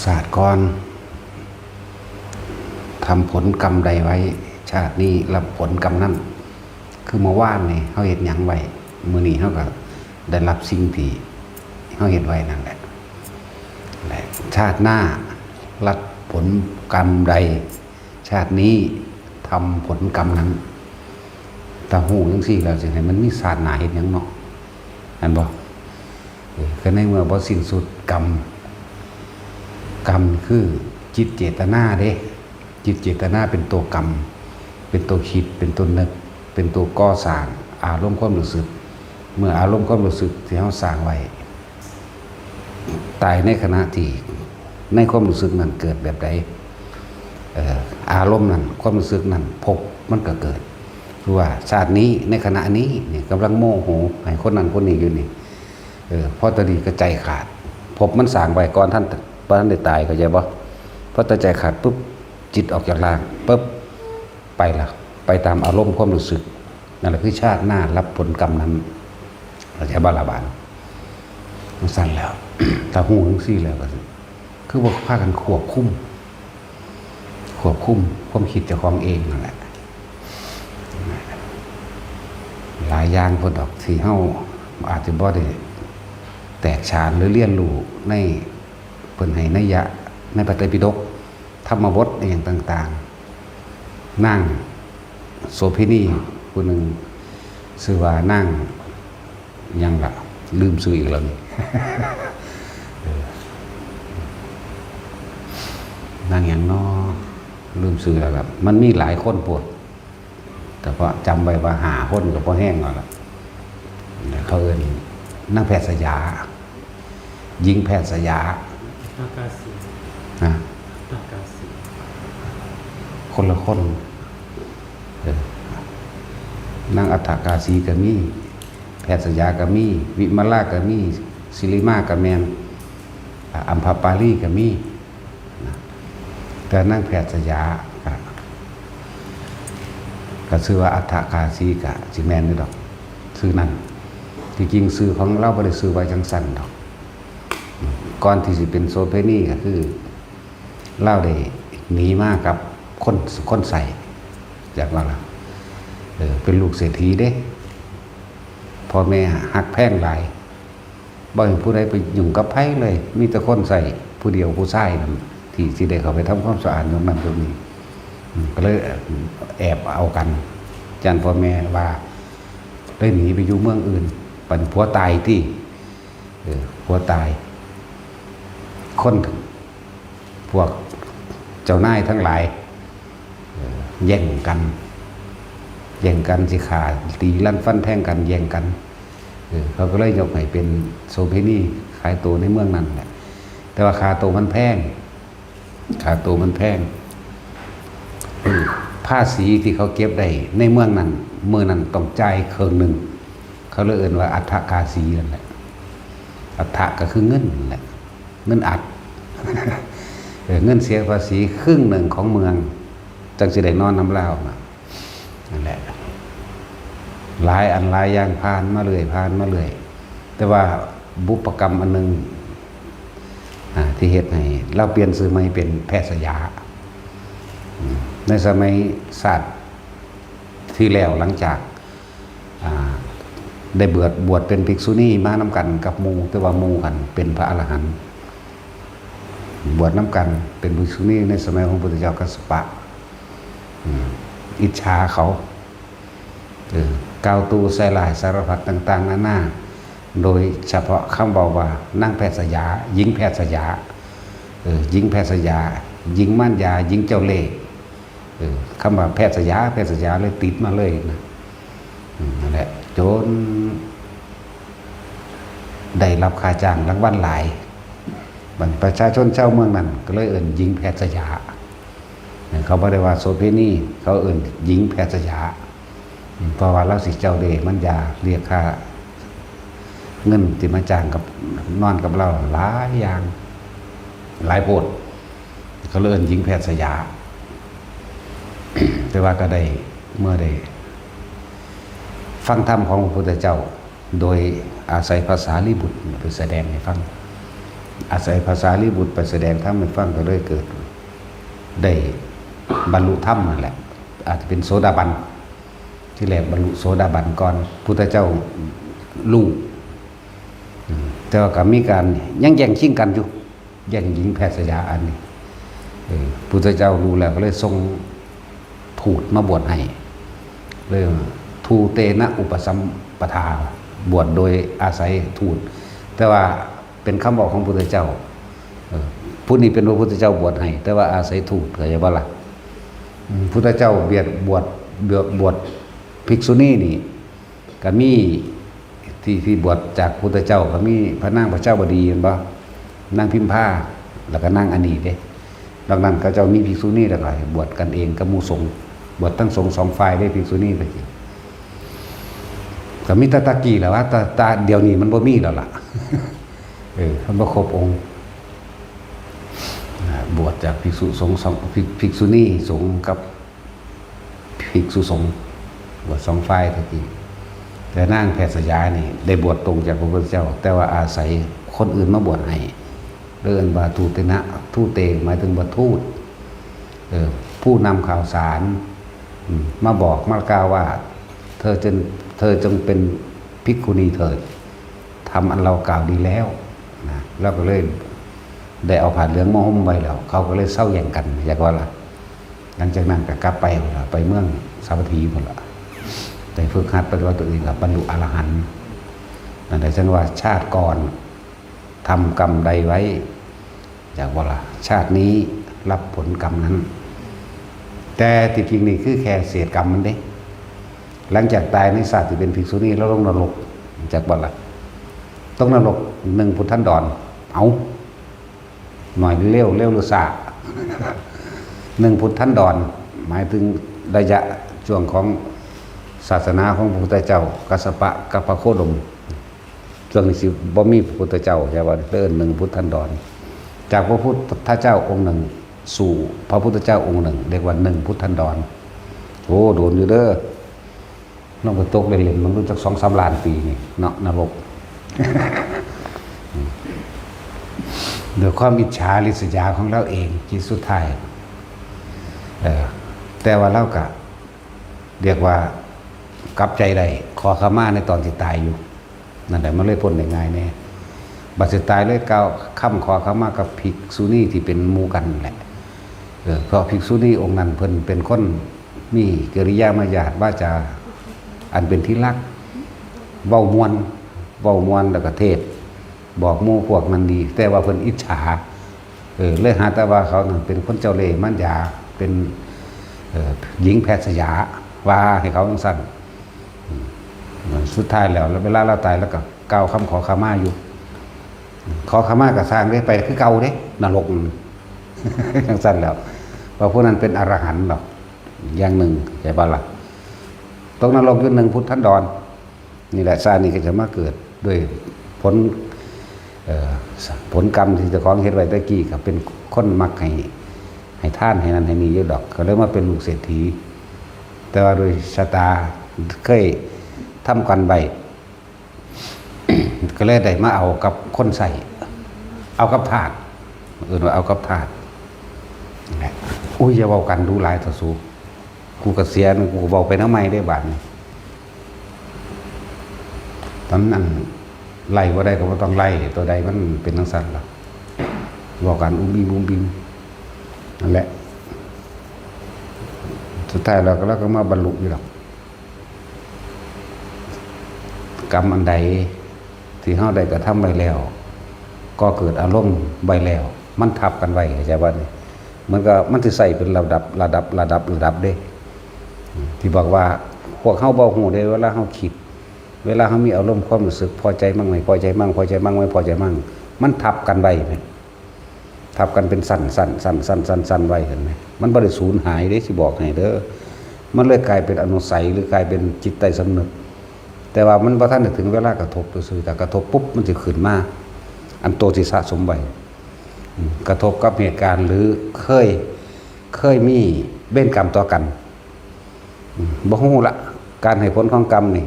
ศาสตร์ก่อนทำผลกรรมใดไว้ชาตินี้รับผลกรรมนั้นคือมาว่านนี่เขาเห็นหยังไว้มื้อนี้เขาก็ได้รับสิ่งที่เขาเห็นไว้นั่นแหละชาติหน้ารับผลกรรมใดชาตินี้ทำผลกรรมนั้นแต่หูจังซี่แล้วจังได๋มันมีศาสตร์หน้าเฮ็ดหยังเนาะอันบ่ก็ในเมื่อบ่สิ้นสุดกรรมคือจิตเจตนาเด้จิตเจตนาเป็นตัวกรรมเป็นตัวคิดเป็นตัวนึกเป็นตัวก่อสร้างอารมณ์ความรู้สึกเมื่ออารมณ์ความรู้สึกที่เราสร้างไว้ตายในขณะที่ในความรู้สึกนั้นเกิดแบบใดอารมณ์นั้นความรู้สึกนั้นพบมันก็เกิดคือว่าชาตินี้ในขณะนี้นี่กำลังโมโหให้คนนั้นคนนี้อยู่นี่พอตอนนี้ก็ใจขาดพบมันสร้างไว้ก่อนท่านได้ตายก็ใจบ่พอตาใจขาดปุ๊บจิตออกจากร่างปุ๊บไปละไปตามอารมณ์ความรู้สึกนั่นแหละคือชาติหน้ารับผลกรรมนั้นเราจะบาลาบานมันสั้นแล้ว ถ้าหูทั้งสี่แล้วก็คือว่าพากันควบคุมความคิดเจ้าของเองนั่นแหละหลายอย่างพอดอกที่เฮาอาจจะบ่ได้แตกฉานหรือเรียนรู้ในเพิ่นให้นัยยะในพระไตรปิฎกธรรมบทอย่างต่างๆนั่งโสเภณีผู้หนึ่งชื่อว่านั่งยังละลืมชื่ออีกแล้วนี่ นั่งอย่างน้อลืมชื่อแล้วครับมันมีหลายคนปวดแต่พอจำไว้ว่าหาคนกับพอแห้งก่อนละเขาเอิ้นนั่งแพทย์สยายิงแพทย์สยาอากาศีนะอากาศีคนละคนนั่งอัฏฐกาสีก็มีแพทย์สยาก็มีวิมลาก็มีศิริมาก็แมนอัมพปาลีก็มีแต่นั่งแพทย์สยาก็ชื่อว่าอัฏฐกาสีก็สิแมนนี่ดอกชื่อนั้นที่จริงชื่อของเราบ่ได้ชื่อไว้จังซั่นดอกก่อนที่สิเป็นโสเภณีก็คือเล่าได้หนีมากับคนใส่จากว่าล่ะเป็นลูกเศรษฐีเด้พ่อแม่หักแพงหลายบ่เห็นผู้ใดไปยุ่งกับไผเลยมีแต่คนใส่ผู้เดียวผู้ชายนั่นที่สิได้เข้าไปทำความสะอาดตรงนั้นตรงนี้ก็เลยแอบเอากันจันพ่อแม่ว่าได้หนีไปอยู่เมืองอื่นปันผัวตายที่ผัวตายคนพวกเจ้านายทั้งหลายแย่งกันสิขาตีลั่นฟันแทงกันแย่งกันเขาก็เลยยกให้เป็นโสเภณีขายตัวในเมืองนั้นแหละแต่ว่าค่าตัวมันแพงภาษีที่เขาเก็บได้ในเมืองนั้นเมื่อนั้นต้องจ่ายครึ่งหนึ่งเขาเลยเอ่ยว่าอัฏฐกาสีนั่นแหละอัฏฐก็คือเงินนั่นแหละเงินอัด เงินเสียภาษีครึ่งหนึ่งของเมืองจังสิได้นอนน้ำเล่านั่นแหละหลายอันหลายอย่างผ่านมาเลยแต่ว่าบุพกรรมอันหนึ่งที่เหตุให้เราเปลี่ยนชื่อใหม่เป็นแพทย์สยาในสมัยศาสตร์ที่แล้วหลังจากได้บวชเป็นภิกษุณีมานำกันกับหมู่แต่ว่าหมู่กันเป็นพระอรหันต์บวชน้ำกันเป็นภิกษุณีในสมัยของพระพุทธเจ้ากัสสปะอิจฉาเขากาวตูใส่ลายสารพัดต่างๆนานาโดยเฉพาะคำบอกว่านั่งแพทย์สยายิงแพทย์สยายิงแพทย์สยายิงม่านยายิงเจ้าเล่ห์คำว่าแพทย์สยาเลยติดมาเลยนะนั่นแหละจนได้รับค่าจ้างรางวัลหลายประชาชนชาวเมืองนั้นก็เลยเอิ้นยิงแพทย์สยาเขาไม่ได้ว่าโสเภณีเขาเอิ้นยิงแพทย์สยาเพราะว่าเราสิเจ้าเดมันยาเรียกค่าเงินที่มาจ้างกับนอนกับเราหลายอย่างหลายโพดเขาเลยเอิ้นยิงแพทย์สยา แต่ว่าก็ได้เมื่อได้ฟังธรรมของพระพุทธเจ้าโดยอาศัยภาษาลีบุตรไปแสดงให้ฟัง อาศัยภาษาลิบุตรไปแสดงธรรมให้ฟังก็เลยเกิดได้บรรลุธรรมนั่นแหละอาจจะเป็นโสดาบันที่แรกบรรลุโสดาบันก่อนพุทธเจ้ารู้แต่ว่าก็มีการยังแย่งชิงกันอยู่แย่งหญิงแพทย์สยาอันนี้พุทธเจ้ารู้แล้วก็เลยทรงทูตมาบวชให้เลยทูเตนะอุปสัมปทาบวชโดยอาศัยทูตแต่ว่าเป็นคำบอกของพุทธเจ้าผู้นี้เป็นพระพุทธเจ้าบวชให้แต่ว่าอาศัยทูตเข้าใจบ่ล่ะพุทธเจ้าบวชภิกษุณีนี่ก็มีที่บวชจากพุทธเจ้าก็มีพระนางพระเจ้าบดีเห็นบ่นางพิมพาแล้วก็นางอนีเด้ดังนั้นก็เจ้ามีภิกษุณีแล้วก็บวชกันเองกับหมู่สงฆ์บวชทั้งสงฆ์สองฝ่ายได้ภิกษุณีไปสิก็มีตะกี้แหละว่าตาเดี๋ยวนี้มันบ่มีแล้วล่ะมันบ่ครบองค์บวชจากภิกษุสงฆ์ภิกษุณีสงฆ์กับภิกษุสงฆ์บวชสองฝ่ายตะกี้แต่นางแพทย์สยานี่ได้บวชตรงจากพระพุทธเจ้าแต่ว่าอาศัยคนอื่นมาบวชให้เรื่องบาทูเตนะทูเตหมายถึงบาทูตผู้นำข่าวสารมาบอกมากล่าวว่าเธอจงเป็นภิกขุณีเถิดทำอันเรากล่าวดีแล้วนะแล้วก็เลยได้เอาผ้าเหลืองมาห่มไว้แล้วเขาก็เลยเศร้าแย่งกันอยากว่าล่ะหลังจากนั้นก็กลับไปเมืองสาวัตถีหมดละแต่ฝึกหัดปฏิบัติตัวเองกับบรรลุอรหันต์นั่นแต่ฉันว่าชาติก่อนทำกรรมใดไว้อยากว่าล่ะชาตินี้รับผลกรรมนั้นแต่ที่จริงนี่คือแค่เศษกรรมมันเด้หลังจากตายในศาสตร์ที่เป็นภิกษุณีแล้วลงนรกจากบ่ล่ะต้องนรก1 พุทธันดรเอาหน่อยเร็วหรือซา1 พุทธันดรหมายถึงระยะช่วงของศาสนาของพระพุทธเจ้ากัสสปะกับพระโคดมช่วงนี้สิบ่มีพระพุทธเจ้าใช่ป่ะเอิ้น1 พุทธันดรจากพระพุทธเจ้าองค์หนึ่งสู่พระพุทธเจ้าองค์หนึ่งเรียกว่า1 พุทธันดรโอ้โดนอยู่เด้อน้องไปตกเล่นๆมันรู้จัก2-3 ล้านปีนี่เนาะนรกโดยความอิจฉาริษยาของเราเองที่สุดท้ายแต่ว่าเราก็เรียกว่ากลับใจได้ขอขมาในตอนที่ตายอยู่นั่นแหละมันเลยพ้นได้ง่ายแน่บัดสิตายเลยก้าวค่ำขอขมากับภิกษุณีที่เป็นหมู่กันแหละเพราะภิกษุณีองค์นั้นเพิ่นเป็นคนมีกิริยามารยาทวาจาอันเป็นที่รักเว้ามวนแล้วก็เทศบอกหมู่พวกมันดีแต่ว่าเพิ่นอิจฉาเลยหาแต่ว่าเขานั่นเป็นคนเจ้าเล่ห์มั่นยาเป็นหญิงแพทย์สยาว่าให้เขาต้องสั่นสุดท้ายแล้วเวลาเราตายแล้วก็กล่าวคำขอขมาอยู่ขอขมากับสร้างได้ไปคือเก่าเด้นรกจังสั่นแล้วเพราะพวกนั้นเป็นอรหันต์หรอกอย่างหนึ่งใช่ป่ะล่ะตกนรกอยู่1 พุทธันดรนี่แหละชาตินี้ก็จะมาเกิดด้วยผลกรรมที่เจ้าของเฮ็ดไว้ตะกี้ก็เป็นคนมักให้ท่านให้นั้นให้นี้เยอะดอกก็เลยมาเป็นลูกเศรษฐีแต่ว่าโดยชะตาเคยทำกันไว้ ก็เลยได้มาเอากับคนใส่เอากับทาสว่าเอากับทาสอุ้ยอย่าเว้ากันดูหลายต่อสู้กูก็เสียนึงกูเว้าไปนำใหม่ได้บาดนี้ตอนนั้นไล่บ่ได้ก็บ่ต้องไล่ตัวใดมันเป็นจังซั่นล่ะเว้ากันอุ้มบิมนั่นแหละสุดท้ายเราก็มาบรรลุอยู่หรอกกรรมอันใดที่เฮาได้กระทำไว้แล้วก็เกิดอารมณ์ไว้แล้วมันทับกันไว้เข้าใจบ่นี่มันสิใส่เป็นระดับเด้ที่บอกว่าพวกเฮาบ่ฮู้ได้เวลาเฮาคิดเวลาเฮามีอารมณ์ความรู้สึกพอใจมั่งไม่พอใจมั่งพอใจมั่งไม่พอใจมั่งมันทับกันไว้ทับกันเป็นสั้นไว้เห็นไหมมันบ่ได้สูญหายเด้สิบอกให้เด้อมันเลยกลายเป็นอนุสัยหรือกลายเป็นจิตใต้สำนึกแต่ว่ามันบ่ทันได้ถึงเวลากระทบซื่อแต่กระทบปุ๊บมันสิขึ้นมาอันโตสิสะสมไว้กระทบกับเหตุการณ์หรือเคยมีเว้นกรรมต่อกันบ่ฮู้ละการให้ผลของกรรมนี่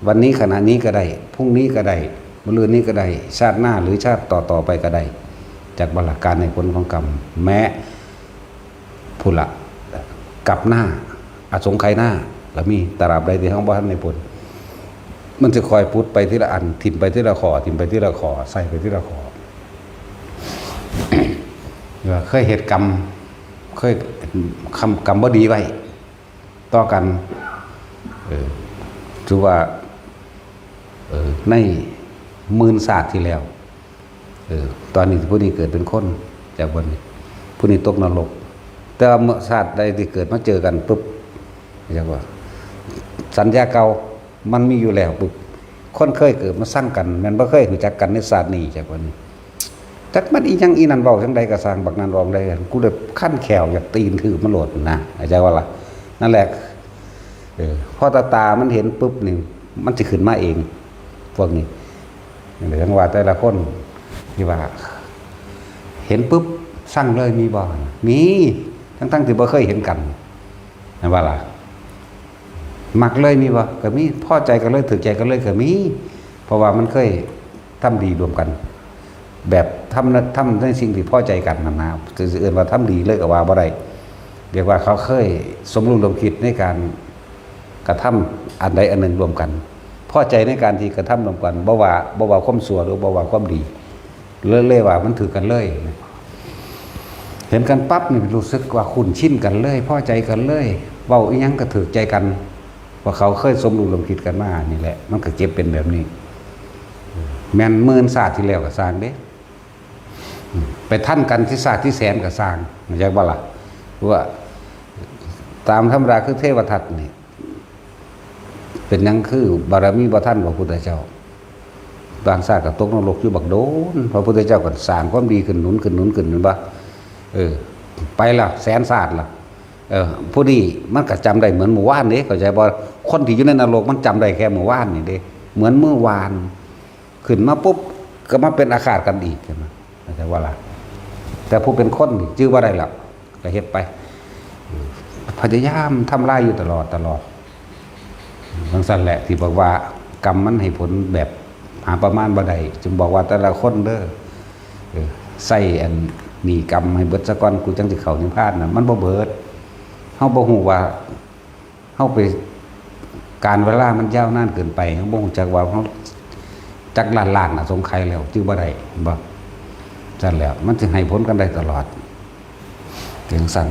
วันนี้ขณะนี้ก็ได้พรุ่งนี้ก็ได้ มะรืนนี้ก็ได้ชาติหน้าหรือชาติต่อไปก็ได้จากบรรการในผลของกรรมแม้ผุละกับหน้าอสงไขยหน้าก็มีตราบใดที่ห้องบ้านในผลมันจะคอยพุทธไปที่ละอันถิ่มไปที่ละขอถิ่มไปที่ละขอใส่ไปที่ละขอ เคยเหตุกรรมเคยกรรมบ่ดีไว้ต่อกันถือว่าใน10,000 ศาสตร์ที่แล้วตอนนี้ผู้นี้เกิดเป็นคนจากบนนี้ผู้นี้ตกนรกแต่เมื่อศาสตร์ใดที่เกิดมาเจอกันปุ๊บเรียกว่าสัญญาเก่ามันมีอยู่แล้วปุ๊บคนเคยเกิดมาสร้างกันมันบ่เคยรู้จักกันในศาสตร์นี้จากบนนี้จักมันอีหยังอีนั่นเว้าจังใดก็สร้างบักนั้นรองได้กูเลยขั้นแขวอยากตีนถือมันโหลดนะเข้าใจว่าล่ะนั่นแหละพอตามันเห็นปุ๊บนี่มันสิขึ้นมาเองพวกนี้อย่างจังว่าแต่ละคนที่ว่าเห็นปุ๊บสร้างเลยมีบ่มีทั้งที่บ่เคยเห็นกันนั่นว่าล่ะมักเลยมีบ่ก็มีพอใจกันเลยถูกใจกันเลยก็มีเพราะว่ามันเคยทำดีรวมกันแบบทำในสิ่งที่พอใจกันนะจะเอื่นว่าทำดีเลยกับว่าบ่ได้เรียกว่าเขาเคยสมรู้ร่วมคิดในการกระทำอันใดอันหนึ่งรวมกันพอใจในการที่กระทำรวมกันบ่ว่าความชั่วหรือบ่ว่าความดีเลยว่ามันถือกันเลยเห็นกันปั๊บนี่รู้สึกว่าคุ้นชินกันเลยพอใจกันเลยเว้าอีหยังก็ถือใจกันว่าเขาเคยสมรู้ร่วมคิดกันมานี่แหละมันก็เก็บเป็นแบบนี้แม่น10,000 ศาสตร์ที่แล้วก็สร้างเด้ไปท่านกันที่ศาสตร์ที่แสนก็สร้างเข้าใจบ่ล่ะว่าตามธรรมดาคือเทวทัตนี่เป็นหยังคือบารมีบ่ทันพระพุทธเจ้าบางศาสตร์ก็ตกนรกอยู่บักโดนพระพุทธเจ้าก็สร้างความดีขึ้นหนุนขึ้นแม่นบ่ไปล่ะแสนศาสตร์ล่ะผู้นี้มันก็จำได้เหมือนเมื่อวานเด้เข้าใจบ่คนที่อยู่ในนรกมันจำได้แค่เมื่อวานนี่เด้เหมือนเมื่อวานขึ้นมาปุ๊บก็มาเป็นอาฆาตกันอีกใช่ไหมเข้าใจว่าล่ะแต่ผู้เป็นคนนี่ชื่อว่าได้ล่ะก็เฮ็ดไปพยายามทำลายอยู่ตลอดบางสั่นแหละที่บอกว่ากรรมมันให้ผลแบบหาประมาณบ่ได้จึงบอกว่าแต่ละคนเด้อใส่อันนี่กรรมให้เบิดซะก่อนกูจังสิเข้านิพพานน่ะมันบ่เบิดเฮาบ่ฮู้ว่าเฮาไปการเวลามันยาวนานเกินไปเฮาบ่ฮู้จักว่าเฮาจักล้านๆสงไขยแล้วจื้อบ่ได้บ่สั่นแล้วมันสิให้ผลกันได้ตลอดถึงสั่น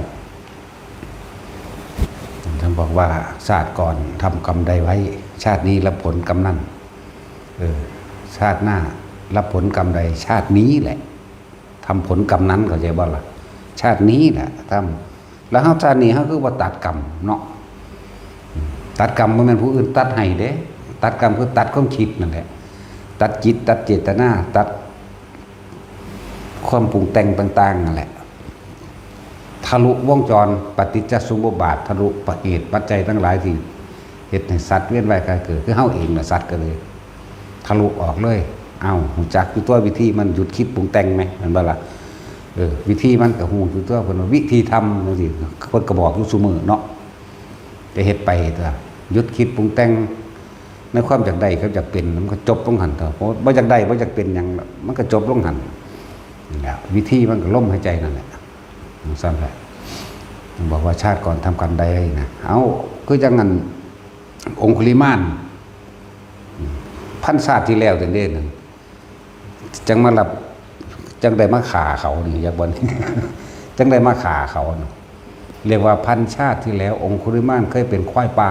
ท่านบอกว่าชาติก่อนทำกรรมใดไว้ชาตินี้รับผลกรรมนั้นชาติหน้ารับผลกรรมใดชาตินี้แหละทำผลกรรมนั้นเข้าใจบ่ล่ะชาตินี้แหละทำแล้วเฮาชาตินี้เฮาคือว่าตัดกรรมเนาะตัดกรรมบ่แม่นผู้อื่นตัดให้เด้ตัดกรรมคือตัดความคิดนั่นแหละตัดจิตตัดเจตนาตัดความปรุงแต่งต่างๆนั่นแหละทะลุวงจรปฏิจจสมุปบาททะลุเหตุปัจจัยทั้งหลายที่เฮ็ดให้สัตว์เวียนว่ายตายเกิดคือเฮาเองน่ะสัตว์ก็เลยทะลุออกเลยรู้จักอยู่ตัววิธีมันหยุดคิดปรุงแต่งมั้ยแม่นบ่ล่ะวิธีมันก็ฮู้อยู่ตัวเพิ่นว่าวิธีทำจังซี่เพิ่นก็บอกอยู่ซุมื้อเนาะจะเฮ็ดไปตัวหยุดคิดปรุงแต่งในความอยากได้กับอยากเป็นมันก็จบลงหั่นเถอะเพราะบ่อยากได้บ่อยากเป็นหยังมันก็จบลงหั่นนี่แหละวิธีมันก็ลมหายใจนั่นแหละสั่นแหละบอกว่าชาติก่อนทำกรรมใดนะคือจังงั้นองคุลิมานพันศาสตร์ที่แล้วจังเด้นั่นจังมารับจังได้มาฆ่าเขานี่อยากบ่น จังได้มาฆ่าเขาเรียกว่าพันชาติที่แล้วองคุลิมานเคยเป็นควายป่า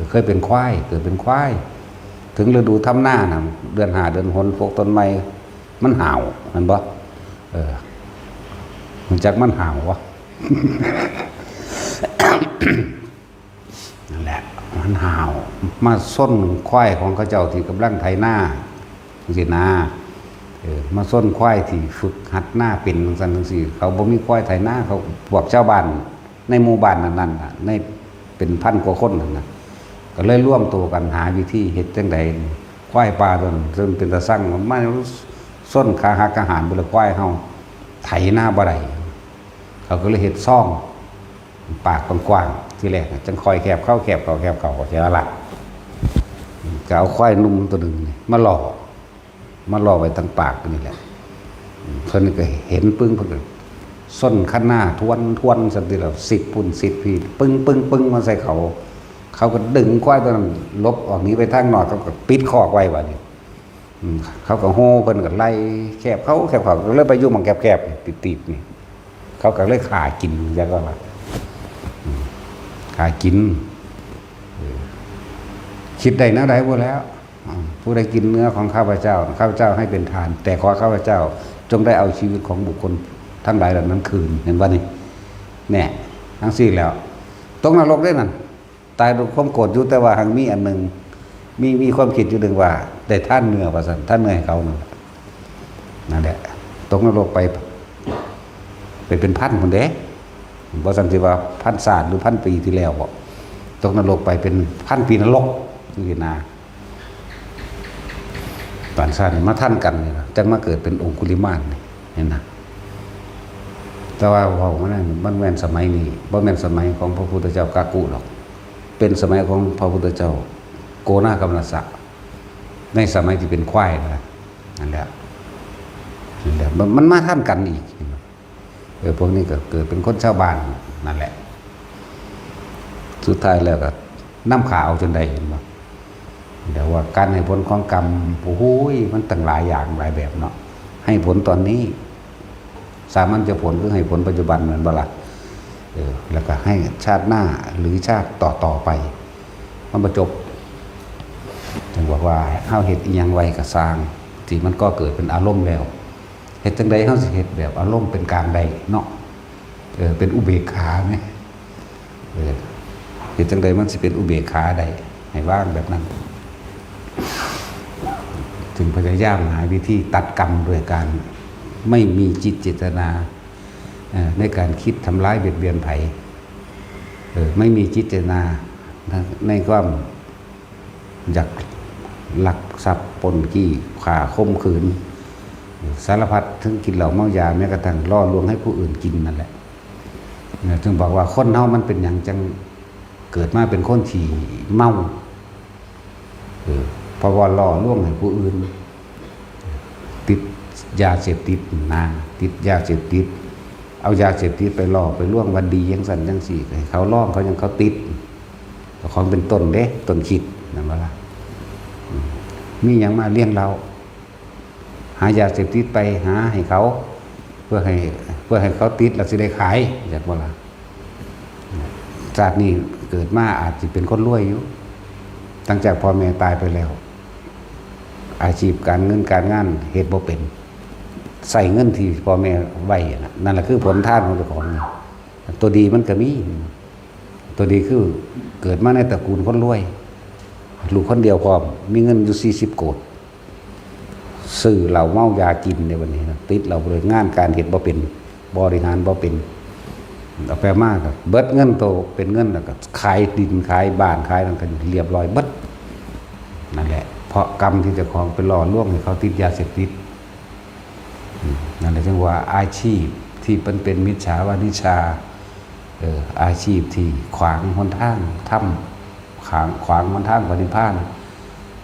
เคยเป็นควายเกิดเป็นควายถึงฤดูทำหน้าน่ะเดือน5เดือน6พวกต้นไม้มันห่าวมันบ่มันจักมันห่าววะ นั่นแหละมันห่าวมาส้นควายของเขาเจ้าที่กำลังไถนาสินามาส้นควายที่ฝึกหัดหน้าเป็นจังซี่เขาบ่มีควายไถนาเขาพวกชาวบ้านในหมู่บ้านนั้นน่ะในเป็นพันกว่าคนนั่นน่ะก็เลยร่วมตัวกันหาวิธีเฮ็ดจังได๋ควายป่าจนเป็นตาสั่งมาส้นขาหักอาหารบ่ละควายเฮาไถนาบ่ได้เขาก็เลยเฮ็ดซ่องปากกว้างๆที่แรกจังคอยแคบเข้าแคบเข้าแคบเข้าใช่ล่ะก็เอาควายนุ่มตัวนึงมาหล่อ มาล่อไว้ทางปากนี่แหละเพิ่นก็เห็นปึ้งเพิ่นก็ส้นข้างหน้าทวนสันติแล้ว10ปุ่น10พี่ปึ้งมาใส่เขาก็ดึงควายตัวนั้นลบออกหนี้ไปทางนอกเขาก็ปิดคอกไว้บัดนี้เขาก็โห่เพิ่นก็ไล่แคบเขาก็เลยไปอยู่หม่องแคบๆติดๆนี่เขาก็เลยฆ่ากินจังว่าฆ่ากินคิดได้นะได้บ่แล้วผู้ใดกินเนื้อของข้าพเจ้าให้เป็นทาน แต่ขอข้าพเจ้าจงได้เอาชีวิตของบุคคลทั้งหลายเหล่านั้นคืนเห็นว่านี่แน่ทั้งสิ้นแล้วตกนรกได้นั่นตายด้วยความโกรธอยู่แต่ว่าหังมีอันหนึ่งมีความคิดอยู่หนึ่งว่าได้ท่านเนื้อว่าซั่นท่านเนื้อให้เขานั่นแหละตกนรกไปเป็นพันคนเด้บ่ซั่นสิว่าพันศาสตร์หรือพันปีที่แล้วบ่ตกนรกไปเป็นพันปีนรกนี่นาตอนชาติมาท่านกันนี่จังมาเกิดเป็นองคุลิมานนี่เห็นนะแต่ว่าเว้ามันแม่นสมัยนี้บ่แม่นสมัยของพระพุทธเจ้ากากุหรอกเป็นสมัยของพระพุทธเจ้าโกนากัมนัสสะในสมัยที่เป็นควายนั่นแหละมันมาท่านกันอีกพวกนี้ก็เกิดเป็นคนชาวบ้านนั่นแหละสุดท้ายแล้วก็น้ำขาเอาจนได้เห็นบ่เดี๋ยวว่าการให้ผลของกรรมโอ้โหมันตั้งหลายอย่างหลายแบบเนาะให้ผลตอนนี้สามัญจะผลคือให้ผลปัจจุบันเหมือนบ่ล่ะแล้วก็ให้ชาติหน้าหรือชาติต่อไปมันประจบจึงบอกว่าเฮาเฮ็ดอีหยังไว้ก็สร้างที่มันก็เกิดเป็นอารมณ์แล้วเฮ็ดจังได๋เฮาสิเฮ็ดแบบอารมณ์เป็นกลางใดเนาะเป็นอุเบกขาไหมเฮ็ดจังได๋มันสิเป็นอุเบกขาได้ให้ว่างแบบนั้นถึงพยายามหาวิธีตัดกรรมโดยการไม่มีจิตเจตนาในการคิดทำร้ายเบียดเบียนไผไม่มีจิตเจตนาในความอยากลักทรัพย์ปล้นกี้ฆ่าข่มขืนสารพัดถึงกินเหล้าเมายาแม้กระทั่งล่อลวงให้ผู้อื่นกินนั่นแหละจึงบอกว่าคนเฮามันเป็นอย่างจังเกิดมาเป็นคนที่เมาเพราะว่าล่อลวงให้ผู้อื่นติดยาเสพติดติดยาเสพติดเอายาเสพติดไปล่อไปล่วงวันดียังสั่นยังสี่ให้เขาล่องเขายังเขาติดของเป็นต้นเด้ต้นคิดนั่นว่าล่ะมีอย่างมาเลี้ยงเราหายาเสพติดไปหาให้เขาเพื่อให้เขาติดแล้วสิได้ขายอย่างว่าล่ะชาตินี้เกิดมาอาจจะเป็นคนรวยอยู่ตั้งจากพ่อแม่ตายไปแล้วอาชีพการเงินการงานเฮ็ดบ่เป็นใส่เงินที่พ่อแม่ไว้นั่นแหละคือผลทานของเจ้าของตัวดีมันก็มีตัวดีคือเกิดมาในตระกูลคนรวยลูกคนเดียวพร้อมมีเงินอยู่40โกฏซื้อเหล้าเมายากินในวันนี้ติดเราเลยงานการเฮ็ดบ่เป็นบริหารบ่เป็นเอาไปมากก็เบิดเงินโตเป็นเงินแล้วก็ขายดินขายบ้านขายนั่นกันเรียบร้อยเบิดนั่นแหละเพราะกรรมที่เจ้าของไปล่อลวงให้เขาติดยาเสพติดนั่นแหละจึงว่าอาชีพที่เป็นมิจฉาวานิชาอาชีพที่ขวางหนทางถ้ำขวางหนทางปฏิภาณ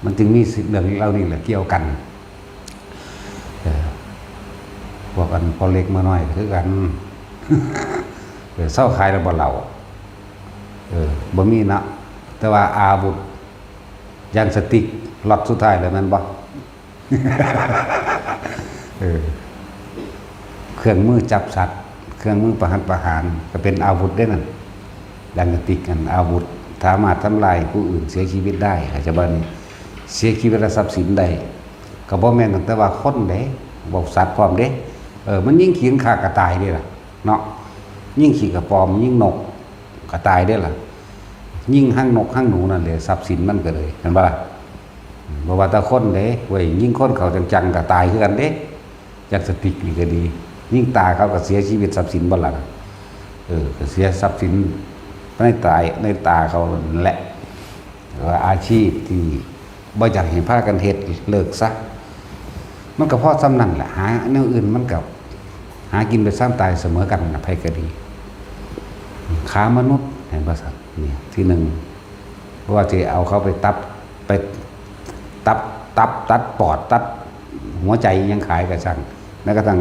มันจึงมีเรื่องเหล่านี้แหละเกี่ยวกันพวกกันพอเล็กมาหน่อยคือกันเศร้าขายแล้วบ่เหล่าบ่มีนะแต่ว่าอาวุธยางสติกล็อตสุดท้ายแล้วมันบ่เครื่องมือจับสัตว์เครื่องมือประหารก็เป็นอาวุธได้นั่นยางสติกกันอาวุธสามารถทำลายผู้อื่นเสียชีวิตได้อาจจะบ่เสียชีวิตและทรัพย์สินได้ก็บ่แม่นแต่ว่าคนเด้บ่สัตว์พร้อมเด้มันยิ่งขีนฆ่ากระต่ายเด้ล่ะเนาะยิ่งขี่กระปอมยิ่งนกกระต่ายได้ล่ะยิ่งห้างนกห้างหนูนั่นเลยทรัพย์สินมันก็เลยเห็นป่ะบ่ว่าแต่คนเด้เว้ยยิ่งคนเขาจังๆกระตายคือกันเด้จัดสติกนี่ก็ดียิ่งตายเขาก็เสียชีวิตทรัพย์สินบ่ล่ะก็เสียทรัพย์สินในตาเขาแหละว่าอาชีพที่บ่อยากเห็นพากันเฮ็ดเลิกซะมันก็พอซ้ำนั่นแหละหาแนวอื่นมันก็หากินไปซ้ำตายเสมอกันนะไผก็ดีค้ามนุษย์เห็นป่ะสัตว์เนี่ยที่หนึ่งเพราะว่าจะเอาเขาไปตัดปอดตัดห หัวใจยังขายกระชังแล้วก็ตั้ง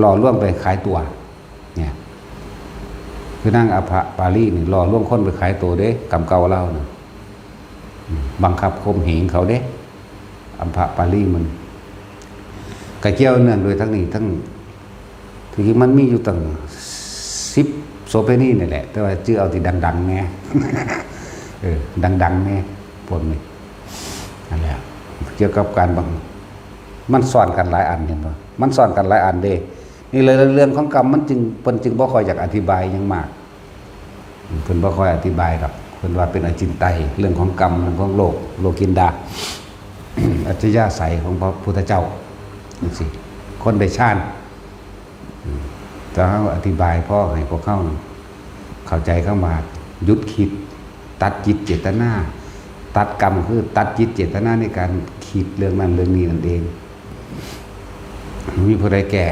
รอร่วมไปขายตัวเนี่ยคือนั่งอภปาลีนี่รอร่วมคนไปขายตัวเด้กำเก่าเล่านะบังคับข่มเหงเขาเด้อัมภปาลีมันกระเจียวเนื่องโดยทั้งนี้ทั้งที่มันมีอยู่ตั้ง10โสเภณีนี่แหละแต่ว่าชื่อเอาที่ดังๆแน่ ดังๆแน่ปนนี่นั่นแหละเกี่ยวกับการบังมันสอนกันหลายอันเห็นป่ะมันสอนกันหลายอันเด้นี่เลยเรื่องของกรรมมันจึงเพิ่นจึงบ่ค่อยอยากอธิบายหยังมากเพิ่นบ่ค่อยอธิบายหรอกเพิ่นว่าเป็นอจินไตยเรื่องของกรรมเรื่องของโลกินดา อัจฉริยะใสของพระพุทธเจ้าจังซี่คนได้ฌานจะอธิบายพ่อให้พวกเข้าใจเข้ามาหยุดคิดตัดจิตเจตนาตัดกรรมคือตัดจิตเจตนาในการคิดเรื่องนั้นเรื่องนี้นั่นเองมีผู้ใดแก่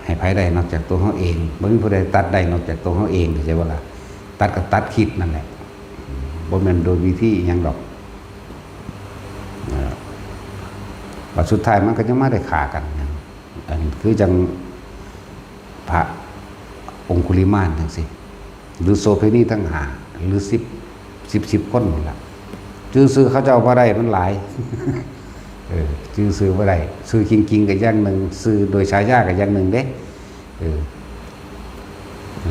ให้ไผได้นอกจากตัวเขาเองบ่มีผู้ใดตัดได้นอกจากตัวเขาเองเข้าใจบ่ล่ะตัดก็ตัดคิดนั่นแหละบ่แม่นโดยวิธีหยังดอกว่าสุดท้ายมันก็จะมาได้ฆ่ากันอันคือจังพระองคุลิมานจังซี่หรือโสเภณีทั้งห้าหรือ10คนนั่นล่ะชื่อซื้อเขาเจ้าบ่ได้มันหลาย ชื่อซื้อบ่ได้ซื้อจริงๆก็อย่างหนึ่งซื้อโดยฉายาก็อย่างหนึ่งเด้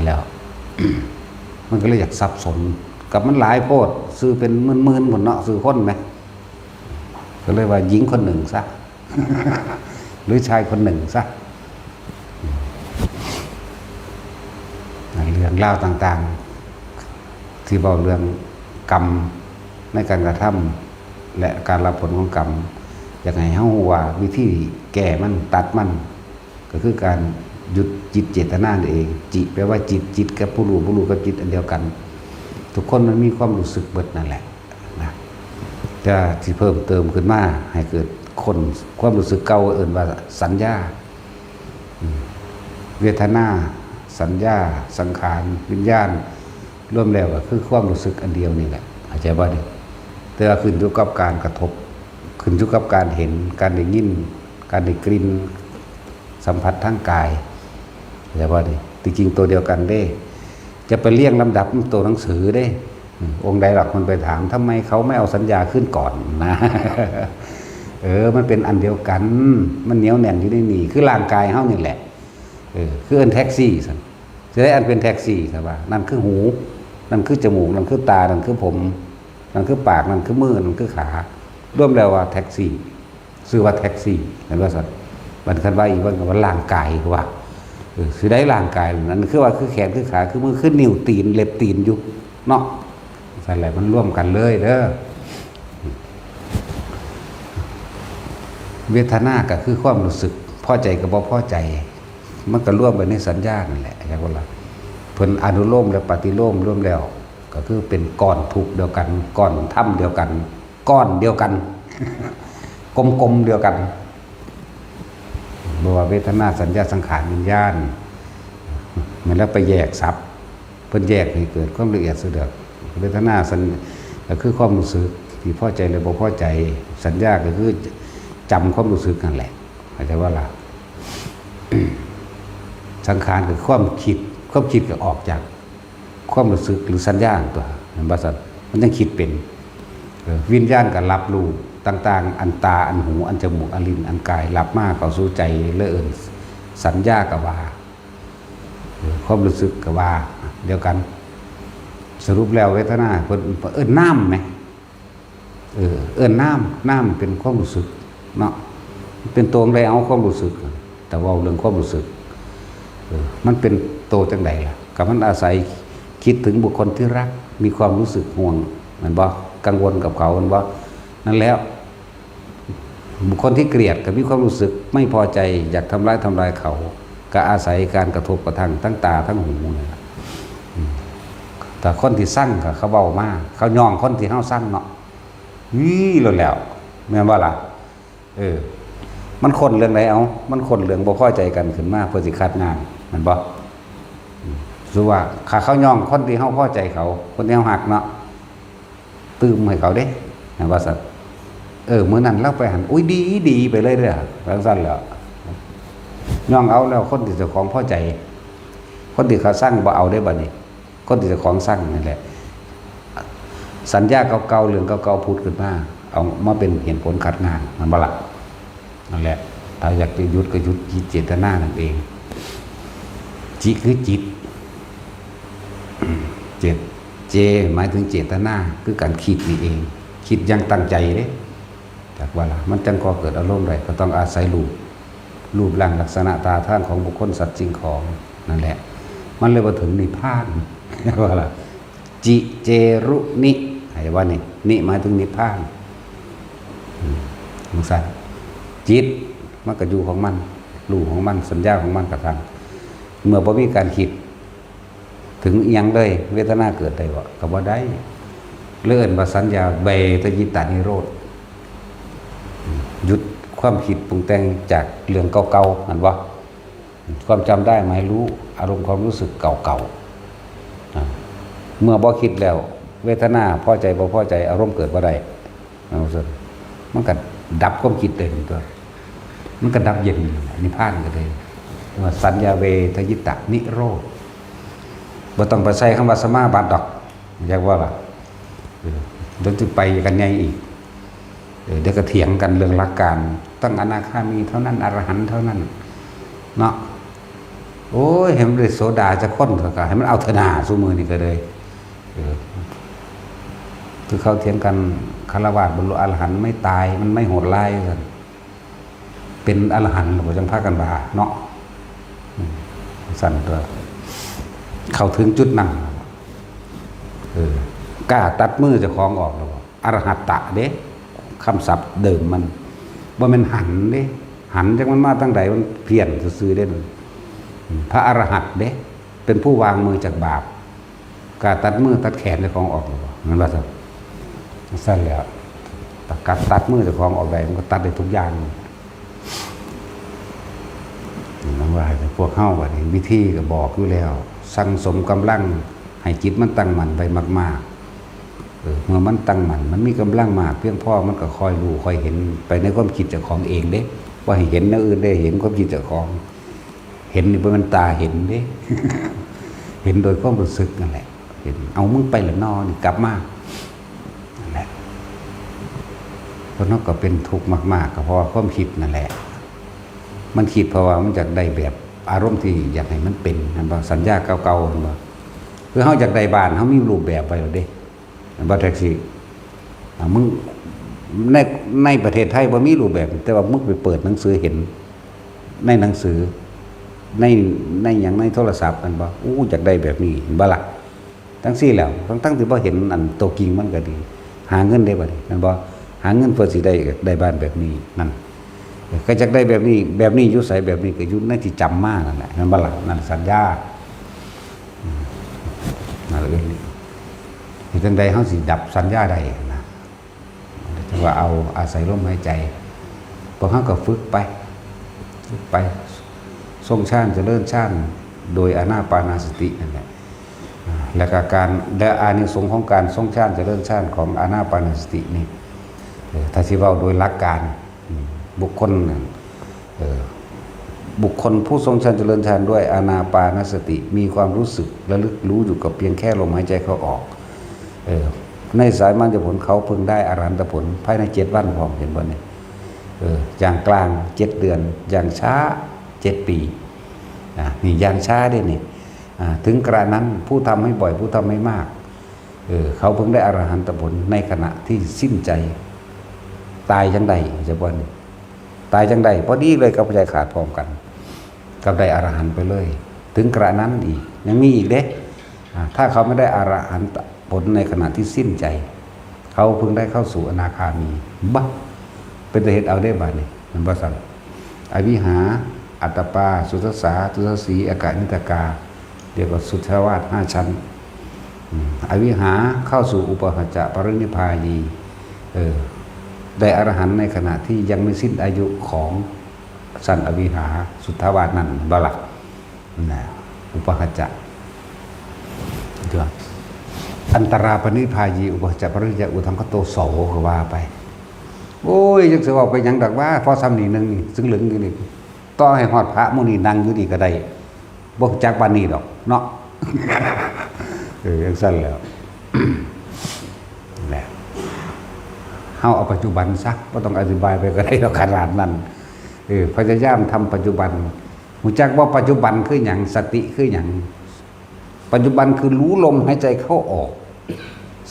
แล้ว มันก็เลยอยากสับสนกับมันหลายโพดซื้อเป็นหมื่นๆพุ่นเนาะซื้อคนไหมก็เลยว่าหญิงคนหนึ่งซะ หรือชายคนหนึ่งซะในเรื่องเล่าต่างๆที่บอกเรื่องกรรมในการกระทำและการรับผลของกรรมอย่างไรเฮาว่าวิธีแก้มันตัดมันก็คือการหยุดจิตเจตนาเองจิแปลว่าจิตกับผู้รู้กับจิตอันเดียวกันทุกคนมันมีความรู้สึกเบิดนั่นแหละนะจะที่เพิ่มเติมขึ้นมาให้เกิดคนความรู้สึกเก่าเอิ่นว่าสัญญาเวทนาสัญญาสังขารวิญญาณรวมแล้วก็คือความรู้สึกอันเดียวนี่แหละเข้าใจบ่ดิแต่ขึ้นอยู่กับการกระทบขึ้นอยู่กับการเห็นการได้ยินการได้กลิ่นสัมผัสทางกายเข้าใจบ่ดิจริงๆตัวเดียวกันเด้จะไปเรียงลำดับตัวหนังสือเด้องค์ใดหลักมันไปถามทำไมเขาไม่เอาสัญญาขึ้นก่อนนะ มันเป็นอันเดียวกันมันเหนียวแน่นอยู่ในนี่คือร่างกายเฮานี่แหละคืออันแท็กซี่ซั่นจะได้อันเป็นแท็กซี่ครับว่านั่นคือหูนั่นคือจมูกนั่นคือตานั่นคือผมนั่นคือปากนั่นคือมือนั่นคือขารวมแล้วว่าแท็กซี่ชื่อว่าแท็กซี่เห็นว่าซั่นมันคันว่าอีกว่าร่างกายคือว่าสิได้ร่างกายนั้นคือว่าคือแขนคือขาคือมือคือนิ้วตีนเล็บตีนอยู่เนาะซั่นแหละมันร่วมกันเลยเด้อเวทนาก็คือความรู้สึกพอใจกับบ่พอใจมันก็ร่วมไปในสัญญานั่นแหละอย่างว่าล่ะเพิ่นอนุโลมและปฏิโลมร่วมแล้วก็คือเป็นก้อนทุกข์เดียวกันก้อนถ้ำเดียวกันก้อนเดียวกัน กลมๆเดียวกันบ่ว่าเวทนาสัญญาสังขารวิญญาณมันแล้วไปแยกศัพท์เพิ่นแยกให้เกิดความละเอียดสะดวกเวทนาสัญก็คือความรู้สึกที่พอใจหรือบ่พอใจสัญญาก็คือจำความรู้สึกนั่นแหละเข้าใจว่าล่ะ สังขารคือความคิดก็ออกจากความรู้สึกหรือสัญญาตัวมันบ่ซั่นมันยังคิดเป็นวิญญาณก็รับรู้ต่างๆอันตาอันหูอันจมูกอันลิ้นอันกายรับมาเข้าสู่ใจเลยเอิ้นสัญญาก็ว่าความรู้สึกก็ว่าเดียวกันสรุปแล้วเวทนาเพิ่นเอิ้นน้ำไหมเอิ้นน้ำเป็นความรู้สึกเนาะเป็นตัวใดเอาความรู้สึกแต่ว่าเรื่องความรู้สึกมันเป็นโตจังใดล่ะก็มันอาศัยคิดถึงบุคคลที่รักมีความรู้สึกห่วงมันบ่กังวลกับเขามันบ่นั่นแล้วบุคคลที่เกลียดก็มีความรู้สึกไม่พอใจอยากทำร้ายเขาก็อาศัยการกระทบกระทั่งทั้งตาทั้งหูนี่ล่ะแต่คนที่สั่งก็เขาเว้ามาเขาย่องคนที่เฮาสั่งเนาะแล้วแม่นบ่ล่ะมันคนเรื่องไหนเอามันคนเรื่องบ่พอใจกันขึ้นมาเพื่อสิคัดงานมันบ่รู้ว่าขาเขาย่องคนที่เฮาพอใจเขาคนที่เฮาหักเนาะตื้มให้เขาเด้นะว่าซั่น เมื่อนั้นเราไปหันอุ้ยดีดีไปเลยเด้อจังซั่นแหล้วย่องเอาแล้วคนที่เจ้าของพอใจ คนที่เขาสร้างบ่เอาได้บัดนี้ คนที่เจ้าของสร้างนั่นแหละสัญญาเก่าๆเรื่องเก่าๆพูดขึ้นมาเอามาเป็นเหตุผลขัดงานมันบ่ล่ะนั่นแหละถ้าอยากจะหยุดก็หยุดจิตเจตนานั่นเองจิตคือจิตเจตเจหมายถึงเจตนาคือการคิดนี่เองคิดอยังตั้งใจเด้จากว่าล่ะมันจังก่อเกิดอารมณ์ได้ก็ต้องอาศัยรูปร่างลักษณะตาท่านของบุคคลสัตว์สิ่งของนั่นแหละมันเลยมาถึงนิพพานว่าล่ะจิเจรุนิไอ้ว่านี่นิหมายถึงนิพพานมังสัตจิตมันก็อยู่ของมันรู้ของมันสัญญาของมันกระทำเมื่อบ่มีการคิดถึงเอียงเลยเวทนาเกิดได้บ่ก็บ่ได้เลื่อนว่าสัญญาเบตยิตานิโรธหยุดความคิดปรุงแต่งจากเรื่องเก่าๆนั่นว่าความจำได้หมายรู้อารมณ์ความรู้สึกเก่าๆเมื่อบ่คิดแล้วเวทนาพอใจบ่พอใจอารมณ์เกิดบ่ได้มันก็ดับความคิดเลยตัวมันก็ดับเย็นนิพพานก็เลยว่าสัญญาเวทยิตะนิโรธบ่ต้องไปใส่คำว่าสมาบัติดอกอยากว่าล่ะเดี๋ยวจะไปกันใหญ่อีกเดี๋ยวก็เถียงกันเรื่องหลักการต้องอนาคามีเท่านั้นอรหันต์เท่านั้นเนาะโอ้ยเห็นเลยโสดาจะค้นเถอะค่ะให้มันเอาเถนาสู้มือนี่ก็เลยคือเขาเถียงกันคารวะบรรลุอรหันต์ไม่ตายมันไม่โหดร้ายกันเป็นอรหันต์เราจังพากันบาเนาะสั่นตัวเข้าถึงจุดนั้นกล้าตัดมือเจ้าของออกแล้วอรหัตตะเด้คำศัพท์เดิมมันว่ามันหันเด้หันจากมันมาตั้งใดมันเพี้ยนซื่อๆเด้พระอรหัตเด้เป็นผู้วางมือจากบาปกล้าตัดมือตัดแขนเจ้าของออกแล้วนั่นว่าสั้นแล้วการตัดมือเจ้าของออกได้มันก็ตัดได้ทุกอย่างนั่นว่าพวกเฮ้าว่าวิธีก็บอกอยู่แล้วสั่งสมกำลังให้จิตมันตั้งมั่นไปมากๆเมื่อมันตั้งมั่นมันมีกำลังมากเพียงพอมันก็คอยรู้คอยเห็นไปในความคิดเจ้าของเองเด้ว่าให้เห็นนักอื่นได้เห็นความคิดเจ้าของเห็นนี่เป็นมันตาเห็นเด้ เห็นโดยความรู้สึกนั่นแหละเห็นเอามึงไปละนอนี่กลับมานั่นแหละเพราะนั่นก็เป็นทุกข์มากๆก็เพราะความคิดนั่นแหละมันคิดเพราะว่ามันอยากได้แบบอารมณ์ที่อยากให้มันเป็นนะบ่สัญญาเก่าๆบ่คือเฮาอยากได้บ้านเฮามีรูปแบบไว้แล้วเด้บ่แท็กซี่มึงในประเทศไทยบ่มีรูปแบบ แต่ว่ามึงไปเปิดหนังสือเห็นในหนังสือในหยังในโทรศัพท์มันบ่อยากได้แบบนี้เห็นบ่ล่ะทั้งซี่แล้วทั้งที่บ่เห็นอันตัวจริงมันก็ดี หาเงินได้บ่นี่มันบ่หาเงินเพื่อสิได้บ้านแบบนี้นั่นก็จะได้แบบนี้อยู่ใส่แบบนี้ก็อยู่ในที่จำมากนั่นแหละนั่นบ่ล่ะนั่นสัญญานั่นเองนี่จังใดเฮาสิดับสัญญาได้นะถือว่าเอาอาศัยลมหายใจพวกเฮาก็ฝึกไปทรงฌานเจริญฌานโดยอานาปานสตินั่นแหละและอานิสงส์ของการทรงฌานเจริญฌานของอานาปานสตินี่ถ้าสิเว้าโดยหลักการบุคคลผู้ทรงฌานเจริญฌานด้วยอานาปานสติมีความรู้สึกระลึกรู้อยู่กับเพียงแค่ลมหายใจเข้าออกในสายมัญญผลเขาพึงได้อรหันตผลภายใน7 วันพร้อมเห็นบ่นี่อย่างกลาง7 เดือนอย่างช้า7 ปีนี่อย่างช้าได้นี่ถึงกระนั้นผู้ทำให้บ่อยผู้ทำให้มากเขาพึงได้อรหันตผลในขณะที่สิ้นใจตายจังใดจะบ่นี่ตายจังใดพอดีเลยกับใจขาดพร้อมกันกับได้อรหันต์ไปเลยถึงกระนั้นอีกยังมีอีกเด้ถ้าเขาไม่ได้อรหันต์ผลในขณะที่สิ้นใจเขาเพิ่งได้เข้าสู่อนาคามีบ้าเป็นเหตุเอาได้บ้านี่มันบ้าสั่งอวิหาอัตตปาสุทสาทุสสีอากานิตกาเรียกว่าสุทธาวาส5 ชั้นอวิหาเข้าสู่อุปหัจจะปรินิพพานีได้อรหันต์ในขณะที่ยังไม่สิ้นอายุของสันอวิหาสุทธาวาสนั่นบาลักนะอุปหัจจะอันตราปนิพพายีอุปหัจจะปริยะอุทังคโตโสก็ว่าไป โอ้ยจักสิเว้าไปหยังดอกว่าพอซ้ำนี่นึงนี่ซึ่งเหลึงอยู่นี่ต่อให้ฮอดพระหมู่นี้นั่งอยู่นี่ก็ได้บ่จักปานนี้ดอกเนาะ จังซั่นแล้ว แหละเฮาเอาปัจจุบันซะบ่ต้องอธิบายไปก็ได้ดอกขนาดนั้นพยายามทำปัจจุบันรู้จักว่าปัจจุบันคือหยังสติคือหยังปัจจุบันคือรู้ลมหายใจเข้าออก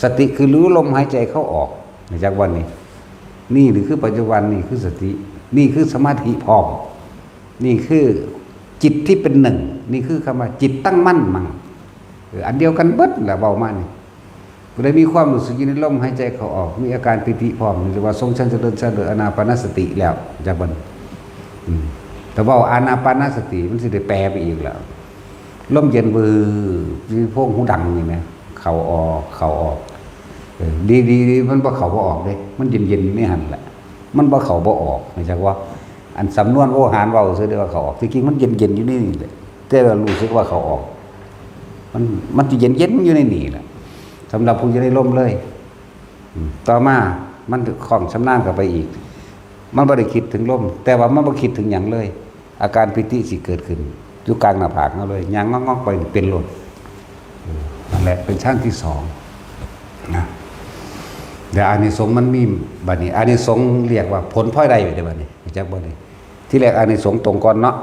สติคือรู้ลมหายใจเข้าออกรู้จักว่านี่หรือคือปัจจุบันนี่คือสตินี่คือสมาธิพร้อมนี่คือจิตที่เป็นหนึ่งนี่คือคำว่าจิตตั้งมั่นมั่งอันเดียวกันเบิดแหละเบามานี่ก็ได้มีความรู้สึกอยู่ในลมหายใจเข้าออกมีอาการปิติพร้อมหรือว่าทรงชั้นเจริญชั้นหรืออานาปานสติแล้วจากบันแต่ว่าอานาปานสติมันสิได้แปลไปอีกแล้วลมเย็นบือมีพวกหูดังนี่ไหมเข่าออกดีมันบ่เข่าบ่ออกเด้มันเย็นไม่หันแหละมันบ่เข่าบ่ออกไม่ใช่ว่าอันสำนวนโอหารเว้าซื่อได้ว่าเขาออกจริงๆมันเย็นอยู่นี่แหละแต่เรารู้สึกว่าเขาออกมันจะเย็นอยู่ในนี่แหละสำหรับผู้จะได้ล่มเลยต่อมามันของชำนาญกับไปอีกมันบ่ได้คิดถึงล่มแต่ว่ามันบ่คิดถึงหยังเลย อาการปิติสิเกิดขึ้นอยู่กลางหน้าผากเราเลยยางงอกๆไปเป็นลมนั่นแหละเป็นชั้นที่สองนะเดี๋ยวอานิสงส์มันมีบัดนี้อานิสงส์เรียกว่าผลพลอยได้ไปเดี๋ยวบัดนี้จักบ่ได้ที่แรกอานิสงส์ตรงก่อนเนาะ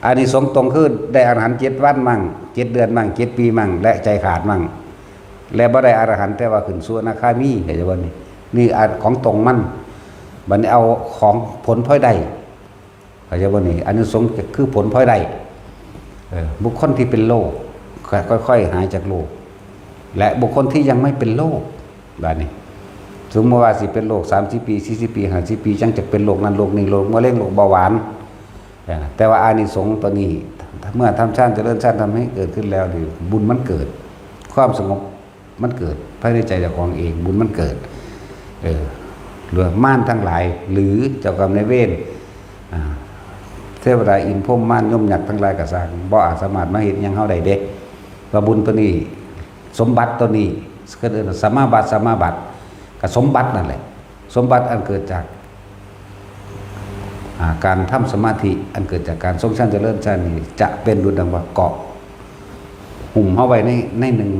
อานิสงส์ตรงคือได้อรหันต์7 วันมั่ง7 เดือนมั่ง7 ปีมั่งและใจขาดมั่งและบ่ได้อรหันต์แต่ว่าขึ้นสู่อนาคามีเดี๋ยวบัดนี้นี่ของตรงมันบัดนี้เอาของผลพลอยได้เข้าใจบ่นี่อานิสงส์คือผลพลอยได้บุคคลที่เป็นโรคค่อยๆหายจากโรคและบุคคลที่ยังไม่เป็นโรคแบบนี้สมมติว่าสิเป็นโรค30 ปี40 ปี50 ปีจังจะเป็นโรคนั้นโรคนี้โรคมะเร็งโรคเบาหวานแต่ว่าอานิสงส์ตัวนี้เมื่อทำชาติเจริญชาติทำให้เกิดขึ้นแล้วดิบุญมันเกิดความสงบมันเกิดภายในใจเจ้าของเองบุญมันเกิดเรื่องม่านทั้งหลายหรือเจ้ากรรมนายเวรเทวดาอินพรหมม่านย่อมหยักทั้งหลายกระสังบ่อาจสามารถมาเห็นยังเฮาได้เด้ว่าบุญตัวนี้สมบัติตัวนี้ก็เรียกว่าสมาบัติกับสมบัตินั่นแหละสมบัติอันเกิดจากการทำสมาธิอันเกิดจากการทรงชั้นเจริญชั้นนี้จะเป็นดุจดังว่าเกาะหุ่มเข้าไว้ในหนึ่ง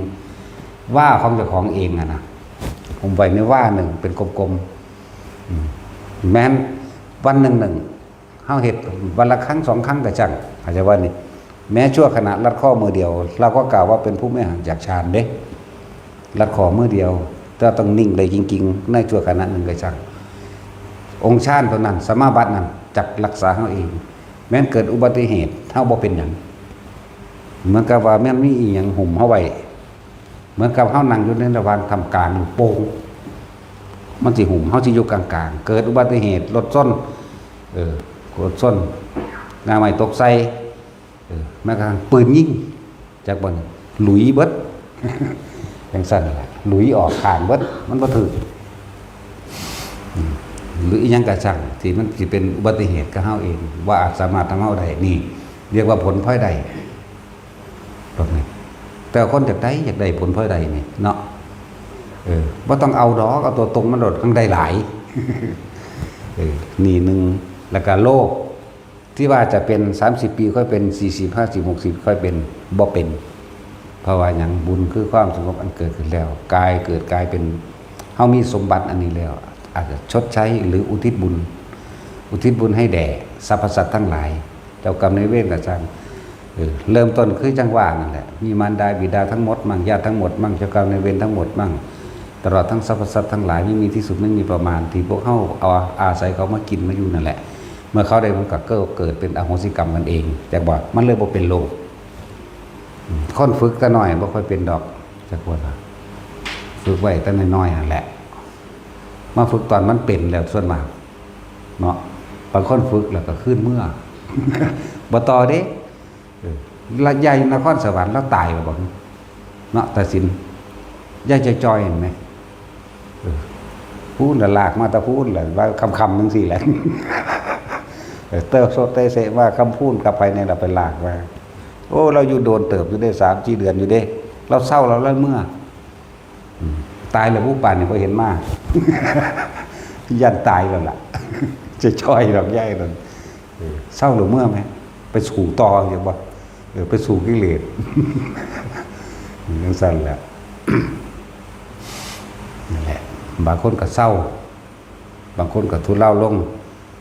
ว่าของเจ้าของเองนะหุ่มไว้ในว่าหนึ่งเป็นกลมๆแม้นวันหนึ่งเฮาเฮ็ดวันละครั้ง2 ครั้งก็จังอาจจะว่านี่แม้ชั่วขณะลัดข้อมือเดียวเราก็กล่าวว่าเป็นผู้ไม่ห่างจากฌานเด้ลัดข้อมือเดียวแต่ต้องนิ่งเลยจริงๆในชั่วขณะหนึ่งเลยจังองค์ฌานตัวนั้นสมาบัตินั้นจักรักษาเฮาเองแม้นเกิดอุบัติเหตุเฮาบ่เป็นหยังเหมือนกับว่าแม่นมีอีหยังห่มเฮาไว้เหมือนกับเฮานั่งอยู่ในระหว่างทำกลางโป่งมันสิห่มเฮาสิอยู่กลางๆเกิดอุบัติเหตุรถชนรถชนงาไม้ตกใส่แม้กระทั่งปืนยิงจากบนหลุยเบิดอย่างสั่นแหละหลุยออกข้างเบิดมันบ่ถึกหรืออีหยังกระชังที่มันสิเป็นอุบัติเหตุกับเฮาเองว่าอาจสามารถทำเฮาได้นี่เรียกว่าผลพลอยได้ตรงนี้แต่คนอยากได้ผลพลอยได้นี่เนาะบ่ต้องเอาดอกเอาตัวตรงมันโดดข้างได้หลายนี่นึงแล้วก็โลกที่ว่าจะเป็น30 ปีค่อยเป็น40 50 60ค่อยเป็นบ่เป็นเพราะว่าหยังบุญคือความสงบอันเกิดขึ้นแล้วกายเกิดกลายเป็นเฮามีสมบัติอันนี้แล้วอาจจะชดใช้หรืออุทิศบุญให้แด่สรรพสัตว์ทั้งหลายเจ้ากรรมนายเวรก็จังเริ่มต้นคือจังหวะนั่นแหละมีมารดาบิดาทั้งหมดมั่งญาติทั้งหมดมั่งเจ้ากรรมนายเวรทั้งหมดมั่งตลอดทั้งสรรพสัตว์ทั้งหลายไม่มีที่สุดไม่มีประมาณที่พวกเฮาเอาอาศัยเขามากินมาอยู่นั่นแหละเมื่อเขาได้มันก็เกิดเป็นอโหสิกรรมกันเองจากว่ามันเลยบ่เป็นโลกคนฝึกแต่น้อยบ่ค่อยเป็นดอกจักว่าฝึกไว้แต่น้อยๆนั่นแหละมาฝึกตอนมันเป็นแล้วส่วนมากเนาะบางคนฝึกแล้วก็ขึ้นเมื่อ บ่ต่อเด้ละยายนครสวรรค์แล้วตายแล้วบ่เนาะตัดสินยายจอยเห็นไหมพูดละลากมาตะพูดแหละว่าคำจังซี่แหละ เติบโซเตเสว่าคำพูดกลับไปเนี่ยเราไปลากมาโอ้เราอยู่โดนเติบอยู่ได้3-4 เดือนอยู่เด้เราเศร้าเราเมื่อตายแล้วผู้ป่านเนี่ยพอเห็นมาก ยันตายแล้วล่ะ จะช่อยดอกใหญ่นั่นเศร้าหรือเมื่อไหมไปสู่ต่ออย่างว่าไปสู่กิเลส นั่นสั่นแหละ นั่นแหละบางคนก็เศร้า บางคนก็ทุเลาลง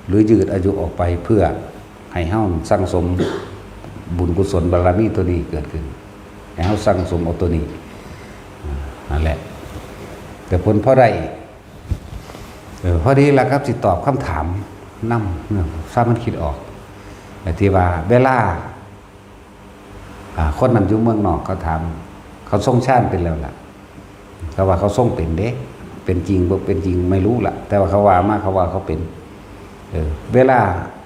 หรือยืดอายุออกไปเพื่อให้เฮาสั่งสมบุญกุศลบารมีตัวนี้เกิดขึ้นให้เฮาสั่งสมเอาตัวนี้นั่นแหละแต่ผลเพราะใดพอดีแล้วครับสิตอบคำถามนั่ทราบมันคิดออกแต่ที่ว่าเวลาคนนั้นอยู่เมืองนอกเขาถามเขาทรงชาติเป็นแล้วล่ะเขาว่าเขาทรงเป็นเด้เป็นจริงบ่เป็นจริงไม่รู้ล่ะแต่ว่าเขาว่ามาเขาว่าเขาเป็นเวลา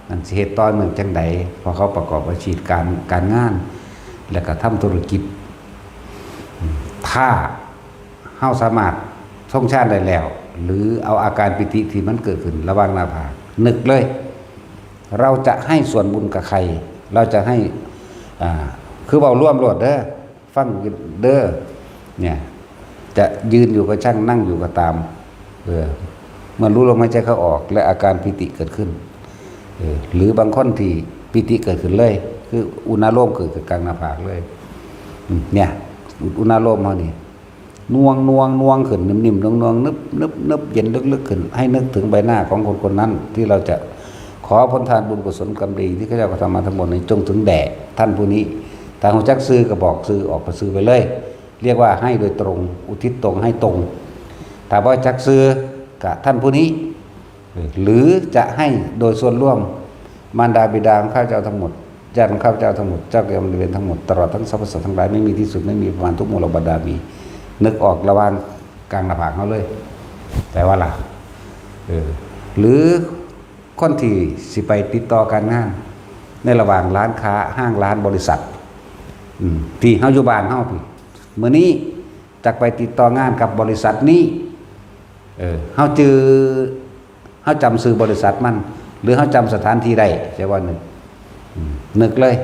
อันสิเหตุตอนหนึ่งจังใดพอเขาประกอบอาชีพการงาน แล้วก็ทำธุรกิจถ้าเฮาสามารถทรงชาติได้แล้วหรือเอาอาการปิติที่มันเกิดขึ้นระหว่างหน้าผากนึกเลยเราจะให้ส่วนบุญกับใครเราจะให้คือเบาร่วมโลดเด้อฟังเด้อเนี่ยจะยืนอยู่ก็ช่างนั่งอยู่ก็ตามเมื่อรู้ลมหายใจเข้าออกและอาการปิติเกิดขึ้นหรือบางคนที่ปิติเกิดขึ้นเลยคืออุณาโลมเกิดกลางหน้าผากเลยเนี่ยอุณาโลมเขานี่นวงขึ้นนิ่มๆนวงนึบเย็นลึกๆขึ้นให้นึกถึงใบหน้าของคนนั้นที่เราจะขอผลทานบุญกุศลกรรมดีที่ข้าเจ้ากระทำมาทั้งหมดนี้จงถึงแด่ท่านผู้นี้ทางหัวจักซื้อก็บอกซื้อออกไปซื้อไปเลยเรียกว่าให้โดยตรงอุทิศตรงให้ตรงถ้าว่าจักซื้อกับท่านผู้นี้หรือจะให้โดยส่วนร่วมมารดาบิดาของข้าเจ้าทั้งหมดญาติของข้าเจ้าทั้งหมดเจ้ากรรมนายเวรทั้งหมดตลอดทั้งสรรพสัตว์ทั้งหลายไม่มีที่สุดไม่มีประมาณทุกมูลบรรดามีนึกออกระหว่างกลางหน้าผากเขาเลยแต่ว่าล่ะหรือคนที่สิไปติดต่อการงานในระหว่างร้านค้าห้างร้านบริษัทที่เฮาอยู่บ้านเฮาพี่เมื่อนี้จักไปติดต่องานกับบริษัทนี้เฮาจำชื่อบริษัทมันหรือเฮาจำสถานที่ได้ใช่ว่านึกเลย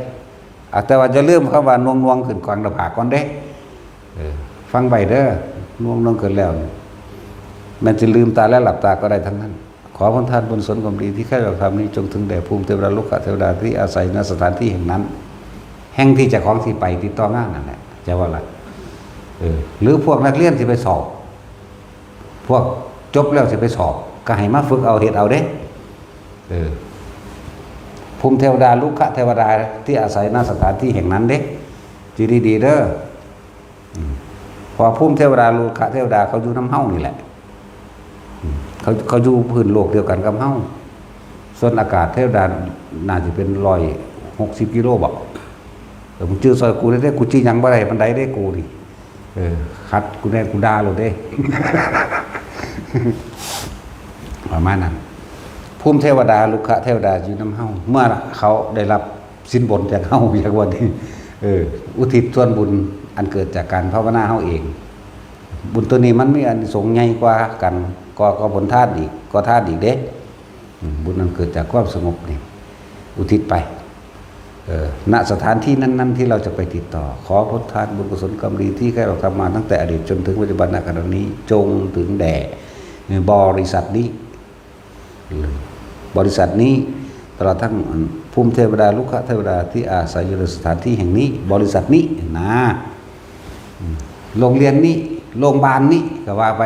แต่ว่าจะเริ่มคำว่านวงขึ้นกลางหน้าผากก่อนเด้ฟังไปเด้อนวงเกินแล้วมันจะลืมตาและหลับตาก็ได้ทั้งนั้นขอพระท่านบุญสนความดีที่ข้าเราทำนี้จงถึงแด่ภูมิเทวดาลูกเทวดาที่อาศัยณสถานที่แห่งนั้นแห่งที่จะของที่ไปติดต่องานนั่นแหละจะว่าอะไรหรือพวกนักเรียนที่ไปสอบพวกจบแล้วที่ไปสอบก็ให้มาฝึกเอาเหตุเอาเด้ภูมิเทวดาลูกเทวดาที่อาศัยณสถานที่แห่งนั้นเด้จีดีเด้อพอภูมิเทวดาลูกเทวดาเขาอยู่น้ำเฮ้านี่แหละเขาอยู่พื้นโลกเดียวกันกับเฮ้าส่วนอากาศเทวดาน่าจะเป็น160 กิโลบอกมึงจื้อซอยกูได้กูจี้ยังบ่ได้บันไดได้กูนี่คัดกูได้กูด่าเลยเด้ ประมาณนั้นภูมิเทวดาลูกเทวดาอยู่น้ำเฮ้าเมื่อเขาได้รับสินบนจากเฮ้าอย่างวันนี้อุทิศส่วนบุญอันเกิดจากการภาวนาเฮ้าเองบุญตัวนี้มันมีอานิสงส์ใหญ่กว่ากันก็ผลธาตุอีกก็ธาตุอีกเด้บุญนั้นเกิดจากความสงบนี่อุทิศไปณสถานที่นั้นๆที่เราจะไปติดต่อขอผลทานบุญกุศลกรรมดีที่ให้เราทำมาตั้งแต่อดีตจนถึงปัจจุบันณขณะนี้จงถึงแด่บริษัทนี้ตลอดทั้งภูมิเทวดาลูกเทวดาที่อาศัยอยู่ในสถานที่แห่งนี้บริษัทนี้นะโรงเรียนนี้โรงพยาบาลนี้ก็ว่าไป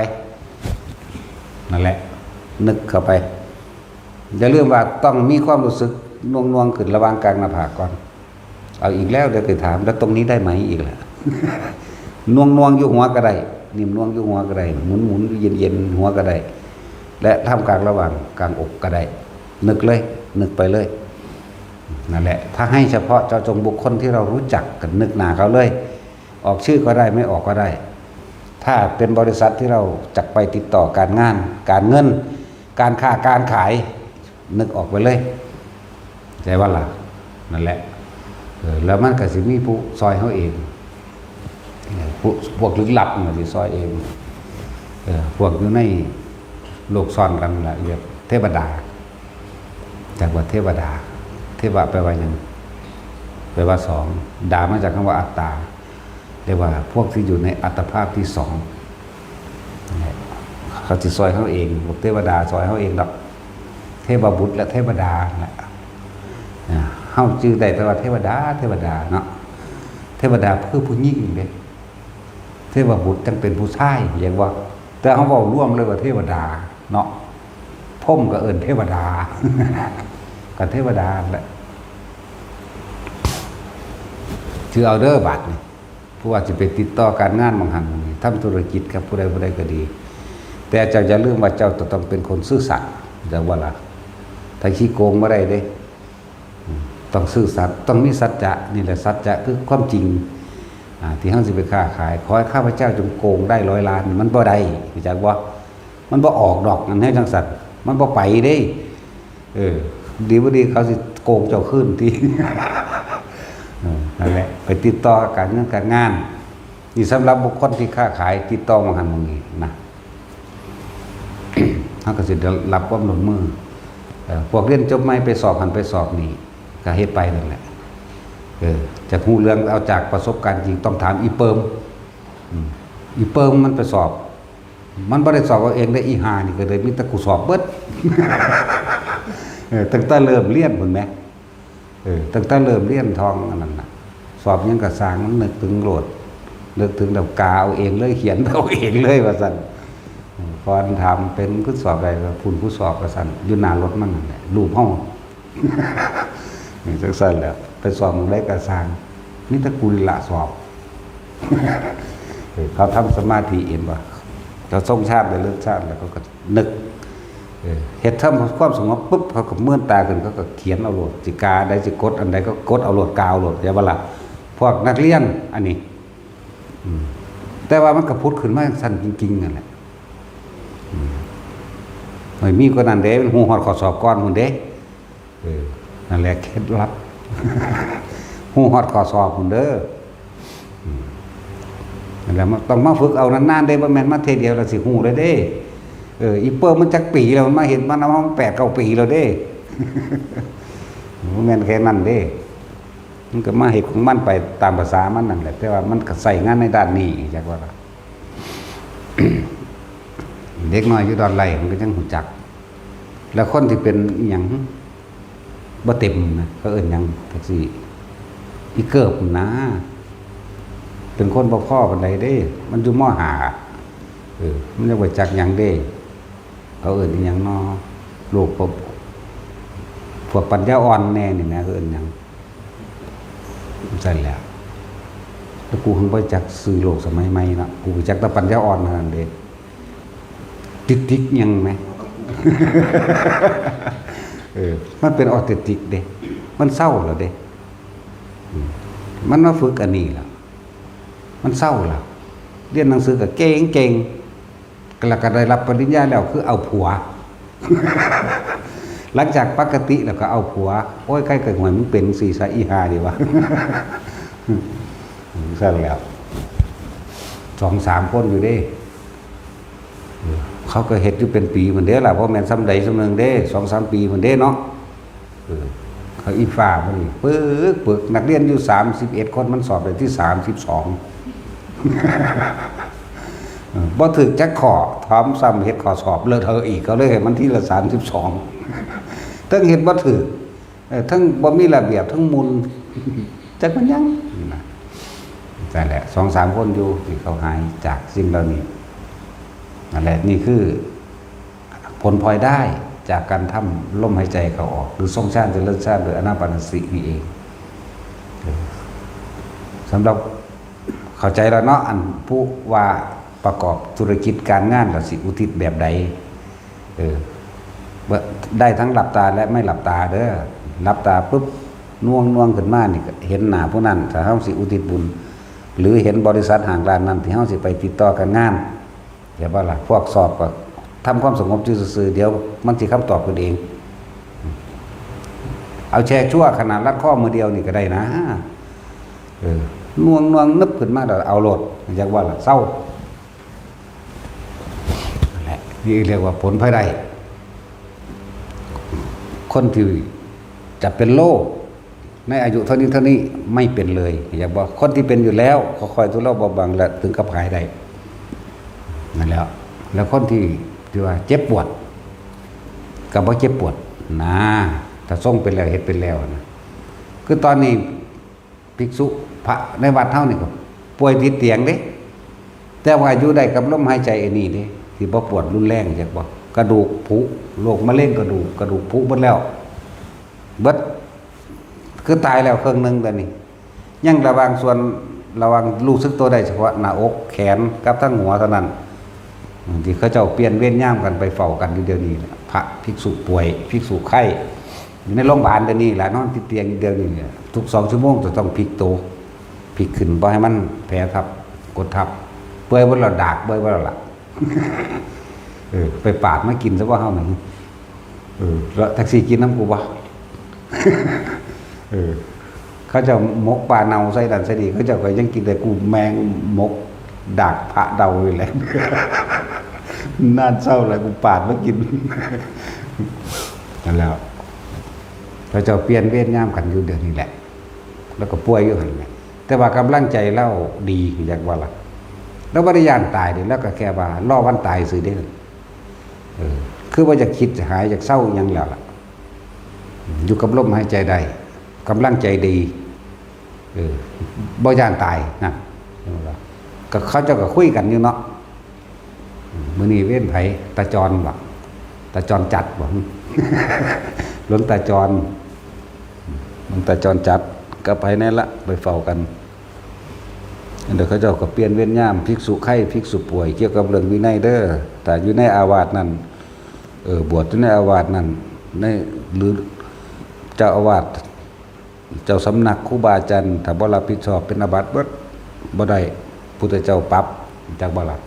นั่นแหละนึกเข้าไปอย่าลืมว่าต้องมีความรู้สึกนวงขึ้นระหว่างกลางหน้าผากก่อนเอาอีกแล้วเดี๋ยวเคยถามแล้วตรงนี้ได้ไหมอีกล่ะ นวงอยู่หัวก็ได้นิ่มนวงอยู่หัวก็ได้หมุนเย็นหัวก็ได้และท่ามกลางระหว่างกลางอกก็ได้นึกเลยนึกไปเลยนั่นแหละถ้าให้เฉพาะเจ้าจงบุคคลที่เรารู้จักกันนึกหนาเขาเลยออกชื่อก็ได้ไม่ออกก็ได้ถ้าเป็นบริษัทที่เราจักไปติดต่อการงานการเงินการค้าการขายนึกออกไปเลยใจว่าล่ะนั่นแหละแล้วมันก็สิมีผู้ซอยเขาเองพวกลึกลับมันสิซอยเองพวกอยู่ในโลกซ่อนกันละเรียกเทวดาจากว่าเทวดาเทวะแปลว่าอย่างแปลว่าสองดามาจากคำว่าอัตตาเรียกว่าพวกที่อยู่ในอัตภาพที่สอง เขาสิซอยเขาเองพวกเทวดาซอยเขาเองดอกเทพบุตรและเทวดาแหละเฮาชื่อได้แต่ว่าเทวดาเนาะเทวดาคือผู้หญิงเด้เทพบุตรจังเป็นผู้ชายอย่างว่าแต่เขาบอกร่วมเลยว่าเทวดาเนาะพ่มก็เอิ้นเทวดา กับเทวดาแหละชื่อเอาเด้อบัดนี่ผู้ว่าจะไปติดต่อการงานบางหันนี่ทำธุรกิจกับผู้ใดก็ดีแต่เจ้าอย่าลืมว่าเจ้าต้องเป็นคนซื่อสัตย์จะว่าล่ะถ้าขี้โกงบ่ได้เด้ต้องซื่อสัตย์ต้องมีสัจจะนี่แหละสัจจะคือความจริงที่เฮาสิไปค้าขายขอให้ข้าพเจ้าจงโกงได้100 ล้านมันบ่ได้รู้จักบ่มันบ่ออกดอกนั่นให้จังสัตว์มันบ่ไปเด้ดีบ่ดีเขาสิโกงเจ้าคืนที่ นั่นแหละไปติดต่อการเงินการงานนี่สำหรับบุคคลที่ค้าขายติดต่อมาหันมองนี้นะ เขาก็สิได้รับความหนุนมือพวกเรียนจบไม่ไปสอบหันไปสอบนี่ก็เฮ็ดไปนั่นแหละจะพูดเรื่องเอาจากประสบการณ์จริงต้องถามอีเปิมมันไปสอบ มันบ่ได้สอบเอาเองได้อีหานี่ก็เลยมีแต่กูสอบเบิด ตั้งแต่เริ่มเรียนพุ่นแหมตั้งแต่เริ่มเรียนทองอันนั้นน่ะสอบยังก็สร้างมันนึกถึงโลดนึกถึงดอกกาเอาเองเลยเขียนเอาเองเลยว่าซั่นพอถามเป็นผู้สอบอะไรก็พุ่นผู้สอบว่าซั่นอยู่หน้ารถมันนั่นแหละรูปห้อง นี่จังซั่นแหละไปสอบได้ก็สร้างมีแต่กูละสอบ เขาทำสมาธิเองว่าเราทรงชาติได้เลิศชาติแล้วเขาก็นึกเฮ็ดทำความสงบปุ๊บเขาก็เมื่อนตาขึ้นเขาก็เขียนเอาโหลดสิกาได้สิกดอันใดก็กดเอาโหลดกาวโหลดอย่าบ่ล่ะพวกนักเรียนอันนี้แต่ว่ามันก็พุทธขึ้นมาสั้นจริงๆนั่นแหละไม่มีก็นั่นเด้เป็นหูฮอดข้อสอบก่อนพุ่นเด้นั่นแหละเคล็ดลับ หูฮอดข้อสอบพุ่นเด้อนั่นแหละต้องมาฝึกเอานานๆได้บ่แม่นมาเทเดียวแล้วสิฮู้เลยเด้อีเปิ้ลมันจักปีแล้วมันมาเห็นมันเอามา8-9 ปีแล้วเด้ บ่แม่นแค่นั้นเด้มันก็มาเฮ็ดของมันไปตามภาษามันนั่นแหละแต่ว่ามันก็ใส่งานในด้านนี้จักว่า เด็กน้อยอยู่ดอนไร่มันก็จังรู้จักแล้วคนที่เป็นอีหยังบ่เต็มนะเขาเอิ้นหยังแท็กซี่อีเกิบนะเป็นคนบ่พอปานใดเด้มันอยู่ม.5มันยังบ่จักหยังเด้เขาเอิ้นอีหยังน้อลูกพวกปัญญาอ่อนแน่นี่นะเขาเอิ้นหยังซั่นแหละแล้วกูคงบ่จักซื้อโลกสมัยใหม่เนาะกูจักแต่ปัญญาอ่อนเท่านั้นเด้ติ๊กๆยังไหม มันเป็นออทิสติกเด้มันเศร้าแล้วเด้มันมาฝึกอันนี้ล่ะมันเศร้าล่ะเรียนหนังสือก็เก่งแล้วก็ได้รับปริญญาแล้วคือเอาผัว หลังจากปกติแล้วก็เอาผัวโอ้ยใกล้เกิดหวยมึงเป็น4ซะอี5ดีวะ ซะแล้ว 2-3 คนอยู่เด้เขาก็เฮ็ดอยู่เป็นปีเหมือนเด้ล่ะเพราะแม่นซ้ำใดซ้ำหนึ่งเด้ 2-3 ปีเหมือนเด้เนาะเขาอีฟ้าบ่นี่ปึกนักเรียนอยู่31 คนมันสอบได้ที่32 บ่ถึกจักข้อถามซ้ำเฮ็ดข้อสอบเลอะเทอะอีกเขาเลยให้มันที่ละ32ทั้งเฮ็ดบ่ถึกทั้งบ่มีระเบียบทั้งมุนจักมันยังนั่นแหละ 2-3 คนอยู่ที่เขาหายจากสิ่งเหล่านี้นั่นแหละนี่คือผลพลอยได้จากการทำลมหายใจเขาออกหรือทรงชาติเจริญชาติหรืออนาปานสตินี่เองสำหรับเข้าใจแล้วเนาะอันผู้ว่าประกอบธุรกิจการงานกับสิอุทิศแบบใดได้ทั้งหลับตาและไม่หลับตาเด้อหลับตาปุ๊บน่วงขึ้นมานี่เห็นหน้าผู้นั้นถ้าเฮาสิอุทิศบุญหรือเห็นบริษัทห่างร้านนั้นที่เฮาสิไปติดต่อกันงานเดี๋ยวว่าล่ะพวกสอบก็ทำความสงบซื่อๆเดี๋ยวมันสิคำตอบกันเองเอาแช่ชั่วขนาดรัดข้อมือเดียวนี่ก็ได้นะน่วงนึบขึ้นมาแล้วเอาโลดอยากว่าล่ะเศร้านั่นแหละนี่เรียกว่าผลพลอยได้คนที่จะเป็นโรคในอายุเท่านี้ไม่เป็นเลยอยากบอกคนที่เป็นอยู่แล้วค่อยๆทุเลาเบาบางและถึงกับหายได้นั่นแล้วคนที่ ที่ว่าเจ็บปวดกับบ่เจ็บปวดนะถ้าทรงเป็นแล้วเฮ็ดเป็นแล้วนะคือตอนนี้ภิกษุพระในวัดเฮานี่ก็ป่วยติดเตียงเด้แต่ว่าอยู่ได้กับลมหายใจอันนี้เด้ที่บ่ปวดรุนแรงจักบ่กระดูกผุโรคมะเร็งกระดูกผุหมดแล้วเบิดคือตายแล้วครึ่งนึงตอนนี้ยังระวังส่วนระวังรู้สึกตัวได้เฉพาะหน้าอกแขนกับทั้งหัวเท่านั้นที่เขาเจ้าเปลี่ยนเว้นย่ามกันไปเฝ้ากันอยู่เดี๋ยวนี้พระภิกษุป่วยภิกษุไข้อยู่ในโรงพยาบาลเดี๋ยวนี้แหละนอนติดเตียงอยู่เดี๋ยวนี้ทุก2 ชั่วโมงจะต้องพลิกตัวพลิกขึ้นบ่ให้มันแผลทับกดทับเปื่อยบ่แล้วดากเปื่อยบ่แล้วล่ะ ไปปาดมากินซะว่าเฮาหนึ่งแล้วแท็กซี่กินน้ำกูบ่ เขาจะมกปลาเนาใส่ดันใส่ดีเขาจะก็ยังกินแต่กูแมงมกดักพระเดาอยู่แหละ น่าเศร้าเลยกูปาดมากิน นั่นแล้วเขาจะเปลี่ยนเวรย่ามกันอยู่เดือนนี้แหละ แล้วก็ป่วยอยู่หันแหละแต่ว่ากำลังใจเล่าดีอย่างว่าล่ะแล้วบริยานตายเดี๋ยวแล้วก็แค่ว่าล่อวันตายสื่อได้คือว่าจะคิดจะหายจะเศร้ายังแล้วล่ะอยู่กับลมหายใจได้กำลังใจดีบ่ย่านตายนะก็เขาเจ้าก็คุยกันอยู่เนาะมื้อนี้เว้นไผตาจรบ่ตาจรจัดบ่ หลวงตาจรจัดก็ไปนั่นละไปเฝ้ากันเดี๋ยวเขาเจ้าก็เปลี่ยนเว้นย่ามภิกษุไข้ภิกษุป่วยเกี่ยวกับเรื่องวินัยเด้อแต่อยู่ในอาวาสนั้นบวชอยู่ในอาวาสนั้นในหรือเจ้าอาวาสเจ้าสำนักครูบาอาจารย์ถ้าบ่รับผิดชอบเป็นอาบัติเบิดบ่ได้พุทธเจ้าปรับจากบ่รับ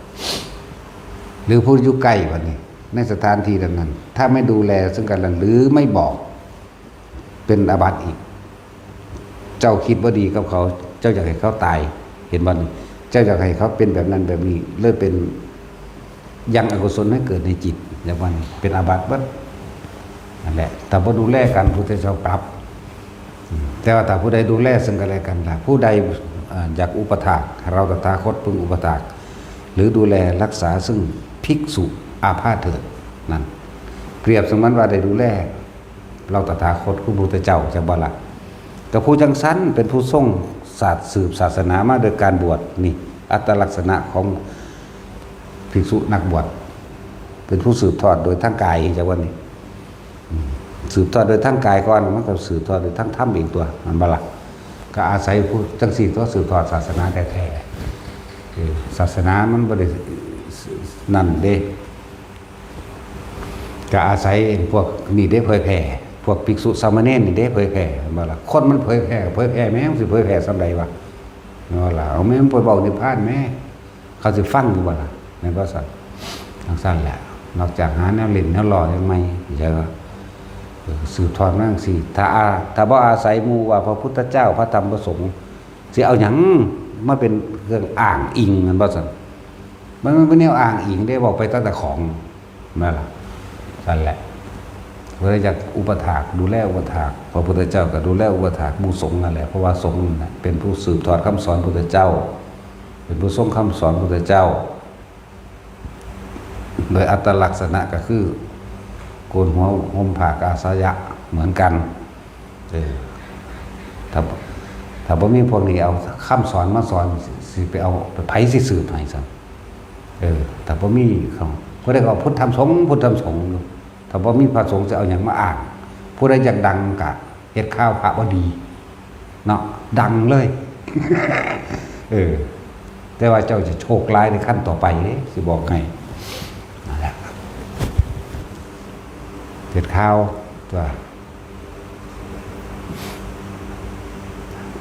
หรือผู้อยู่ใกล้บัดนี้ในสถานที่นั้นถ้าไม่ดูแลซึ่งกันและกันหรือไม่บอกเป็นอาบัติอีกเจ้าคิดบ่ดีกับเขาเจ้าอยากให้เขาตายเห็นบ่นี่เจ้าอยากให้เขาเป็นแบบนั้นแบบนี้เลยเป็นยังอกุศลให้เกิดในจิตอย่างว่านี้เป็นอาบัติเบิดนั่นแหละแต่บ่ดูแลกันพุทธเจ้าปรับแต่ว่าถ้าผู้ใดดูแลซึ่งกันและกันล่ะผู้ใดอยากอุปถากเราตถาคตพึงอุปถากหรือดูแลรักษาซึ่งภิกษุอาพาธเถิดนั่นเปรียบเสมือนว่าได้ดูแลเราตถาคตคือพระพุทธเจ้าจะบ่ล่ะแต่ผู้จังสันเป็นผู้ทรงศาสตร์สืบศาสนามาโดยการบวชนี่อัตลักษณะของภิกษุนักบวชเป็นผู้สืบทอดโดยทางกายจากวันนี้สืบทอดโดยทางกายก่อนมันก็สืบทอดโดยทางธรรมอีกตัวมันบ่ล่ะก็อาศัยผู้จังสี่ตัวสืบทอดศาสนาแท้ๆศาสนามันบ่ได้นั่นเด้ก็อาศัยพวกนี่ได้เผยแผ่พวกภิกษุสามเณรนี่ได้เผยแผ่บ่ล่ะคนมันเผยแผ่แม่มันสิเผยแผ่ซำใดวะเนาะล่ะเอาแม่มันไปเว้านิพพานแม่เขาสิฟังอยู่บ่ล่ะในภาษาทางสั้นแหละนอกจากหาแนวเล่นแนวหล่อยังไม่ใช่ว่าสืบทอดมาจังซี่ถ้าบ่อาศัยหมู่ว่าพระพุทธเจ้าพระธรรมพระสงฆ์สิเอาหยังมาเป็นเครื่องอ้างอิงนั่นบ่ซั่นมันเป็นแนวอ้างอิงได้บอกไปตั้งแต่ของนั่นล่ะนั่นแหละเพื่อจะอุปถากดูแลอุปถากพระพุทธเจ้าก็ดูแลอุปถากหมู่สงฆ์นั่นแหละเพราะว่าสงฆ์น่ะเป็นผู้สืบทอดคำสอนพระพุทธเจ้าเป็นผู้ทรงคำสอนพระพุทธเจ้าโดยอัตลักษณะก็คือโกนหัวห่มผ้ากาสายะเหมือนกันถ้าบ่มีพวกนี้เอาคำสอนมาสอนสิไปเอาไผสิสืบให้ซะแต่บ่มีเขาก็ได้เอาพุทธธรรมสงฆ์ถ้าบ่มีพระสงฆ์จะเอาหยังมาอ่านผู้ใดอยากดังก็เฮ็ดข้าวพระบ่ดีเนาะดังเลย แต่ว่าเจ้าจะโชคร้ายในขั้นต่อไปเด้สิบอกให้นั่นแหละเฮ็ดข้าวตัว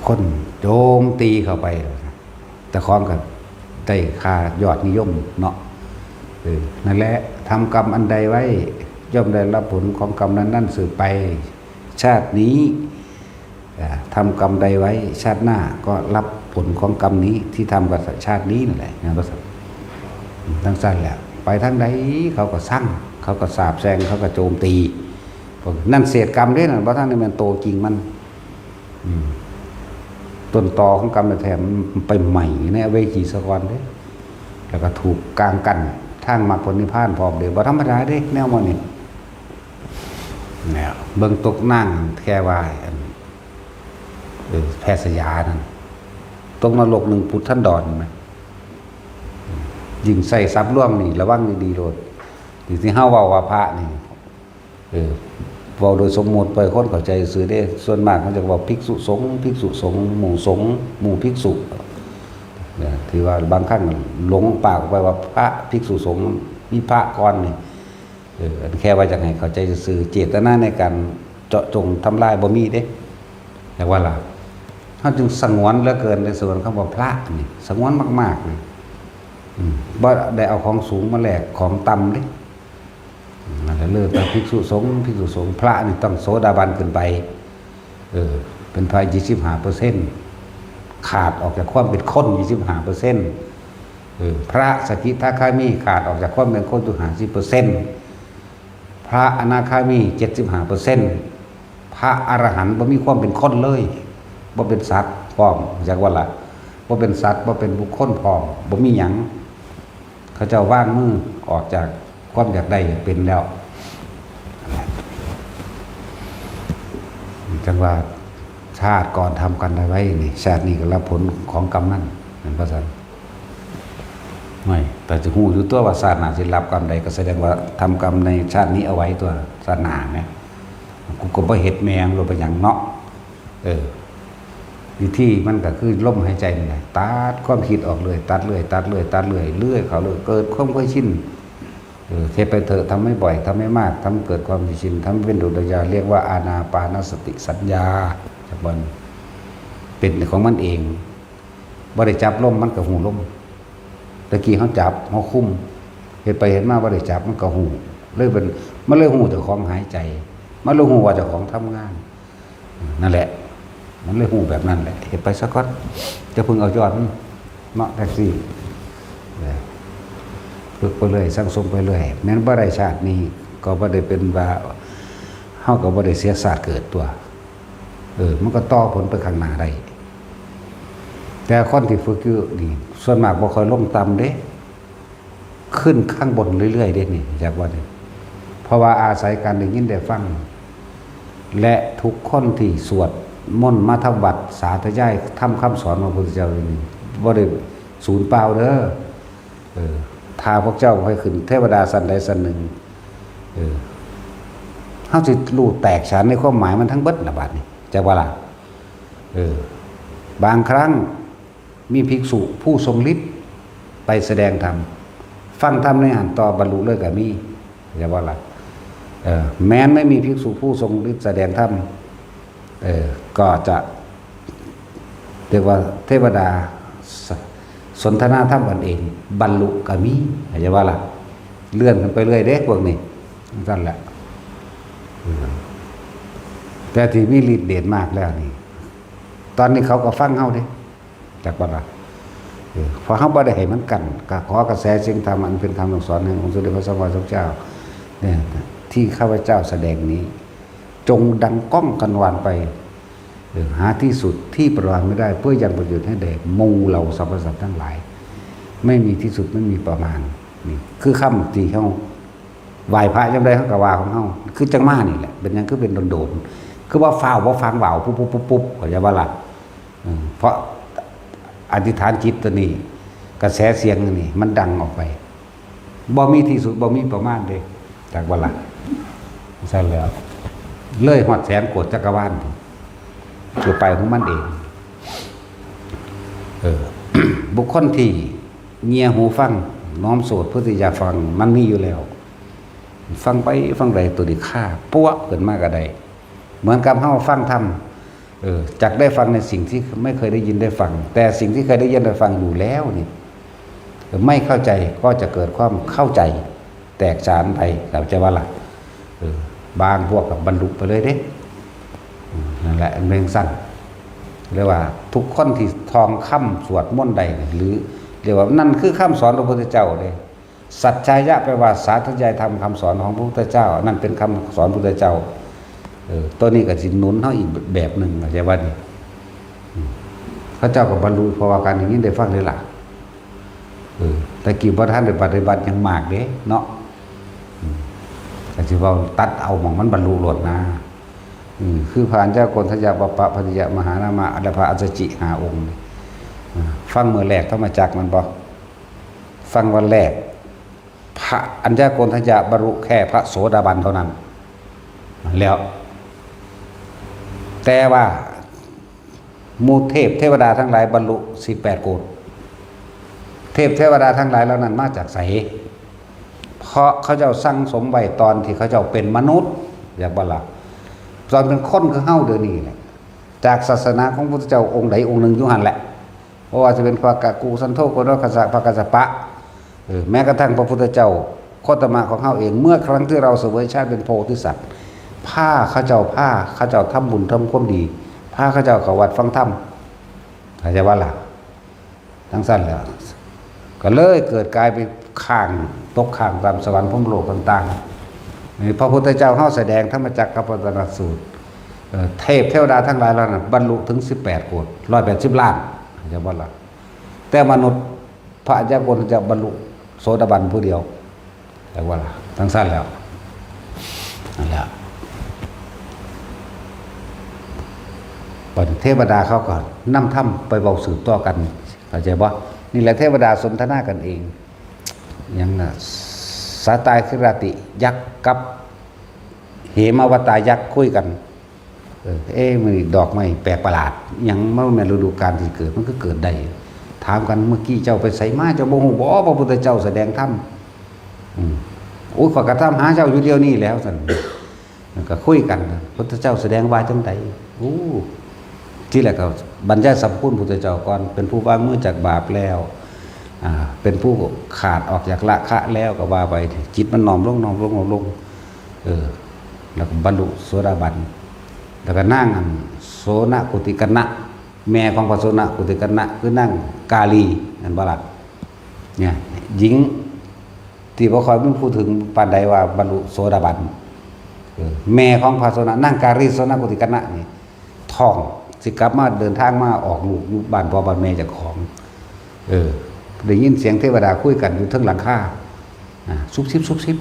คนโจมตีเข้าไปแต่ของกันได้ค่ายอดนิยมเนาะนั่นแหละทำกรรมอันใดไว้ย่อมได้รับผลของกรรมนั้นสืบไปชาตินี้ทำกรรมใดไว้ชาติหน้าก็รับผลของกรรมนี้ที่ทำกับชาตินี้นั่นแหละนะพระสัตว์ทั้งสั้นแหละไปทั้งใดเขาก็สั่งเขาก็สาบแช่งเขาก็โจมตีนั่นเศษกรรมด้วยนะเพราะทั้งนี้มันโตจริงมันต้นตอของกรรมแท้มันไปใหม่ในเวจีสกรเด้แล้วก็ถูกกลางกัน ทางมรรคผลนิพพานพร้อมเด้บ่ธรรมดาเด้แนวมันนี่แนวเบิ่งตกนั่งแค่ว่าอันแพทย์สยานั่นตกนรก1พุทธันดรมั้ยยิ่งใส่ทรัพย์ร่วงนี่ระวังดีๆโลดที่เฮาเว้าว่าพระนี่เว้าโดยสมมุติไปคนเข้าใจซื่อเด้ส่วนมากมันจะเว้าภิกษุสงฆ์ภิกษุสงฆ์หมู่สงฆ์หมู่ภิกษุเนี่ยที่ว่าบางครั้งหลงปากไปว่าพระภิกษุสงฆ์มีพระก่อนนี่แค่ว่าจังไห้เข้าใจซื่อเจตนาในการเจาะจงทำลายบ่มีเด้แต่ว่าล่ะเฮาจึงสงวนเหลือเกินในส่วนคำว่าพระนี่สงวนมากๆนี่บ่ได้เอาของสูงมาแลกของต่ำเด้มันก็เลิกแต่ภิกษุสงฆ์พระนี่ต้องโสดาบันขึ้นไปเป็นพระ25%ขาดออกจากความเป็นคน 25%พระสกิทาคามีขาดออกจากความเป็นคนอยู่ 50%พระอนาคามี 75%พระอรหันต์บ่มีความเป็นคนเลยบ่เป็นสัตว์พร้อมจักว่าล่ะบ่เป็นสัตว์บ่เป็นบุคคลพร้อมบ่มีหยังเขาเจ้าว่างมือออกจากความอยากได้เป็นแล้วจังว่าชาติก่อนทำกันได้ไว้นี่ชาตินี้ก็รับผลของกรรมนั่นนั่นพระสันไม่แต่จะหูอยู่ตัวว่าชาติหน้าสิรับกรรมใดก็แสดงว่าทำกรรมในชาตินี้เอาไว้ตัวชาติหน้าเนี่ยกูก็บ่เฮ็ดแมงลงไปอย่างเนาะวิธีมันก็คือลมหายใจนี่แหละตัดความคิดออกเลยตัดเรื่อยเรื่อยเขาเลยเกิดความเคยชินเทไปเถอะทำไม่บ่อยทำไม่มากทำเกิดความชินทำเป็นดุจยาเรียกว่าอานาปานสติสัญญาจากมันเป็นของมันเองบ่ได้จับลมมันก็หูลมตะกี้เขาจับเขาคุ้มเห็นไปเห็นมาบ่ได้จับมันก็หูเลยเป็นมันเลยหูเจ้าของหายใจมันเลยหูว่าเจ้าของทำงานนั่นแหละมันเลยหูแบบนั้นแหละเห็นไปสักก้อนจะพึงเอายอดมันเนาะแท็กซี่ฝึกไปเลยสร้างสมไปเลยแม้นบ่ได้ชาตินี้ก็บ่ได้เป็นว่าเฮาก็บ่ได้เสียศาสตร์เกิดตัวมันก็ต่อผลไปข้างหน้าได้แต่คนที่ฝึกอยู่นี่ส่วนมากบ่ค่อยลงต่ำเด้ขึ้นข้างบนเรื่อยๆเด้นี่จากว่านี่เพราะว่าอาศัยการได้ยินได้ฟังและทุกคนที่สวดมนต์มาทำวัดสาธยายทำคำสอนของพระพุทธเจ้านี่บ่ได้สูญเปล่าเด้อถ้าพวกเจ้าให้ขึ้นเทวดาสันใดสันหนึ่งเฮาสิรู้แตกฉานในความหมายมันทั้งเบิดละบาดนี่จักว่าล่ะบางครั้งมีภิกษุผู้ทรงฤทธิ์ไปแสดงธรรมฟังธรรมในหันต่อบรรลุเลยก็มีจักว่าล่ะแม้นไม่มีภิกษุผู้ทรงฤทธิ์แสดงธรรมก็จะเรียกว่าเทวดาสนทนาธรรมกันเองบรรลุก็มีอาจจะว่าล่ะเลื่อนกันไปเรื่อยเด้พวกนี้นั่นแหละแต่ที่มีฤทธิ์เดชมากแล้วนี่ตอนนี้เขาก็ฟังเฮาเด้จากว่าล่ะพอเฮาบ่ได้ให้มันกันก็ขอกระแสเสียงธรรมอันเป็นคำสอนแห่งองค์สมเด็จพระสัมมาสัมพุทธเจ้าเนี่ยที่ข้าพเจ้าแสดงนี้จงดังก้องกันวานไปหาที่สุดที่ประมาณไม่ได้เพื่อยังประโยชน์ให้แด่หมู่เหล่าสรรพสัตว์ทั้งหลายไม่มีที่สุดไม่มีประมาณนี่คือคำที่เขาไหว้พระจำได้เขากว่าของเขาคือจังมานี่แหละเป็นยังคือเป็นโดนๆคือว่าฟ้าวว่าฟังว่าวปุ๊บก็จะว่าละเพราะอธิษฐานจิตตัวนี้กระแสเสียงนี่มันดังออกไปบ่มีที่สุดบ่มีประมาณเลยจากว่าละใช่แล้วเลยหอดแสนโกฏจักรวาลคือไปของมันเอง บุคคลที่เงียหูฟังน้อมโสดเพื่อที่จะฟังมันมีอยู่แล้วฟังไปฟังไรตัวดีค่าปั้วเกิดมากกระไดเหมือนกับเฮาฟังธรรมจักได้ฟังในสิ่งที่ไม่เคยได้ยินได้ฟังแต่สิ่งที่เคยได้ยินได้ฟังอยู่แล้วนี่ไม่เข้าใจก็จะเกิดความเข้าใจแตกฉานไปแต่จะว่าล่ะบางพวกกับบรรลุไปเลยเด้นั่นแหละเรื่องสั้นเรียกว่าทุกคนที่ทองคำสวดมนต์ใดหรือเรียกว่านั่นคือคำสอนของพระพุทธเจ้าเลยสัจจายะแปลว่าสาธยายธรรมคำสอนของพระพุทธเจ้านั่นเป็นคำสอนพระพุทธเจ้าตัวนี้ก็สิหนุนเฮาอีกแบบหนึ่งเข้าใจว่านี่พระเจ้าก็บรรลุเพราะว่าการอย่างนี้ได้ฟังเลยล่ะ แต่กี่พระท่านได้ปฏิบัติยังมากเด้เนาะแต่ที่ว่าตัดเอาหม่องมันบรรลุโลดนะคือผ่านเจ้ากนทยาปปะพัทยามหานามาอัฏฐพระอัจจิหาองค์ฟังเมื่อแรกธรรมจักรมันบ่ฟังวันแรกพระอัญญากนทยาบรรลุแค่พระโสดาบันเท่านั้นแล้วแต่ว่ามูเทพเทวดาทั้งหลายบรรลุ18 โกฏเทพเทวดาทั้งหลายเหล่านั้นมาจากไสเพราะเขาเจ้าสั่งสมไว้ตอนที่เขาเจ้าเป็นมนุษย์อยากบ่ล่ะตอนเป็นคนคือเฮาเดี๋ยวนี้แหละจากศาสนาของพระพุทธเจ้าองค์ใดองค์หนึ่งอยู่หั่นแหละเพราะว่าจะเป็นพระกะกูสันโธโกนคัสสะพระกัสสปะแม้กระทั่งพระพุทธเจ้าโคตมะของเฮาเองเมื่อครั้งที่เราเสวยชาติเป็นโพธิสัตว์ผ้าเขาเจ้าทำบุญทำความดีผ้าเขาเจ้าเข้าวัดฟังธรรมเข้าใจว่าล่ะทั้งสั้นแล้วก็เลยเกิดกลายเป็นข้างตกข้างตามสวรรค์พรหมโลกต่างๆพระพุทธเจ้าเฮาแสดงธรรมจักรกับปวัตตนสูตรเทพเทวดาทั้งหลายเหล่านั้นบรรลุถึง18 โกฏ180 ล้านเข้าใจว่าล่ะแต่มนุษย์พระอริยบุคคลจะบรรลุโสดาบันผู้เดียวแต่ว่าล่ะทั้งสั้นแล้วนั่นแหละเทวดาเขาก็นำถ้ำไปเบาสืบต่อกันเข้าใจบ่นี่แหละเทวดาสนทนากันเองอย่างสาตายคิราติยักษ์กับเหมาวตายักษ์คุยกันมันดอกไม้แปลกประหลาดยังไม่แม่นฤดูกาลที่เกิดมันก็เกิดได้ถามกันเมื่อกี้เจ้าไปไสมาเจ้าบ่ฮู้บ่พระพุทธเจ้าแสดงธรรมโอ้ยข้อยก็ถามหาเจ้าอยู่เดียวนี้แล้วซั่นก็คุยกันพระพุทธเจ้าแสดงว่าจังไดที่แรกก็บรรยายสัมพุทธพุทธเจ้าก่อนเป็นผู้วางมือจากบาปแล้วเป็นผู้ขาดออกจากละคะแล้วก็ว่าไปจิตมันน้อมลงแล้วก็บรรลุโสดาบันแล้วก็นั่งโสนกุติกนะแม่ของพระโสนกุติกนะคือนั่งกาลีนั่นบ่ล่ะเนี่ยหญิงที่บ่ค่อยมีพูดถึงปานใดว่าบรรลุโสดาบันแม่ของพระโสนนั่งกาลีโสนกุติกนะนี่ท้องสิกลับมาเดินทางมาออกลูกอยู่บ้านพ่อบ้านแม่เจ้าของได้ยินเสียงเทวดาคุยกันอยู่เทิงหลังคาซุบซิบ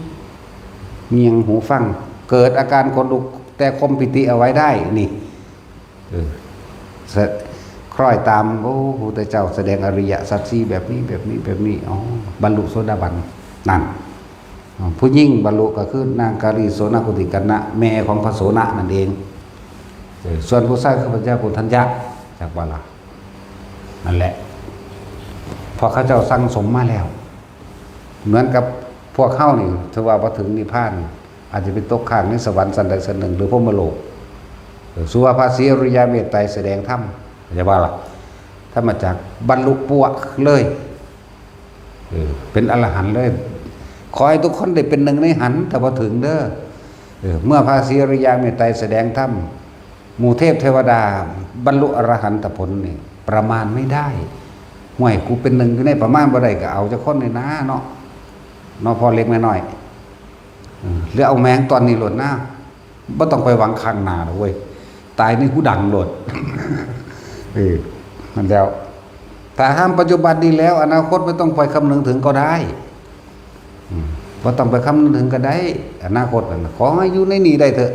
เงียงหูฟังเกิดอาการคนลุกแต่คมปิติเอาไว้ได้นี่คล้อยตามโอ้พระพุทธเจ้าแสดงอริยสัจสี่แบบนี้อ๋อบรรลุโสดาบันนั่นผู้ยิ่งบรรลุก็คือนางกาลีโสนกุติกนะแม่ของพระโสนนั่นเองส่วนผู้ชายคือพระเจ้าปุถัญญะจากบาลานั่นแหละพอเขาเจ้าสั่งสมมาแล้วเหมือนกับพวกเข้านี่ถือว่าพอถึงนิพพานอาจจะเป็นตกข้างในสวรรค์สันใดสันหนึ่งหรือพรหมโลกสุภาพสีอริยเมตไตรแสดงธรรมจะว่าล่ะถ้ามาจากบรรลุปัวเลยเป็นอรหันต์เลยขอให้ทุกคนได้เป็นหนึ่งในหันถ้าพอถึงเด้อเมื่อพระศรีอริยเมตไตรแสดงธรรมหมู่เทพเทวดาบรรลุอรหันตผลนี่ประมาณไม่ได้ห่วยกูเป็นหนึ่งอยู่ในประมาณบ่ได้ก็เอาจะคนในน้าเนาะพอเล็กน้อยหรือเอาแมงตอนนี้โหลดหน้าบ่ต้องไปหวังข้างหน้าหรอกเว้ยตายนี่กูดังโหลดมันแล้วถ้าห้ามปัจจุบันนี้แล้วอนาคตไม่ต้องไปคำนึงถึงก็ได้บ่ต้องไปคำนึงถึงก็ได้อนาคตขอให้อยู่ในนี้ได้เถอะ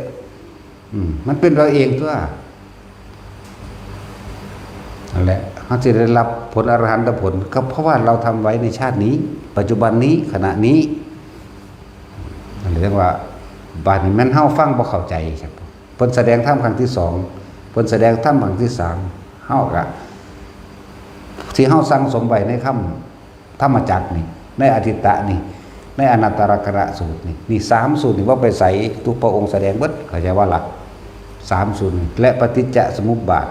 มันเป็นเราเองตัวนั่นแหละเขาจะได้รับผลอรหันตผลก็เพราะว่าเราทำไว้ในชาตินี้ปัจจุบันนี้ขณะนี้นั่นเรียกว่าบาดนี้มันเฮาฟังบ่เข้าใจครับเพิ่นแสดงธรรมครั้งที่2เพิ่นแสดงธรรมครั้งที่3เฮาก็ที่เฮาสั่งสมไว้ในคำธรรมจักรนี่ในอทิตตะนี่ในอนัตตลกระสูตรนี่3สูตรนี่ว่าไปใส่ทุกพระองค์แสดงเบิดเข้าใจว่าล่ะ3สูตรและปฏิจจสมุปบาท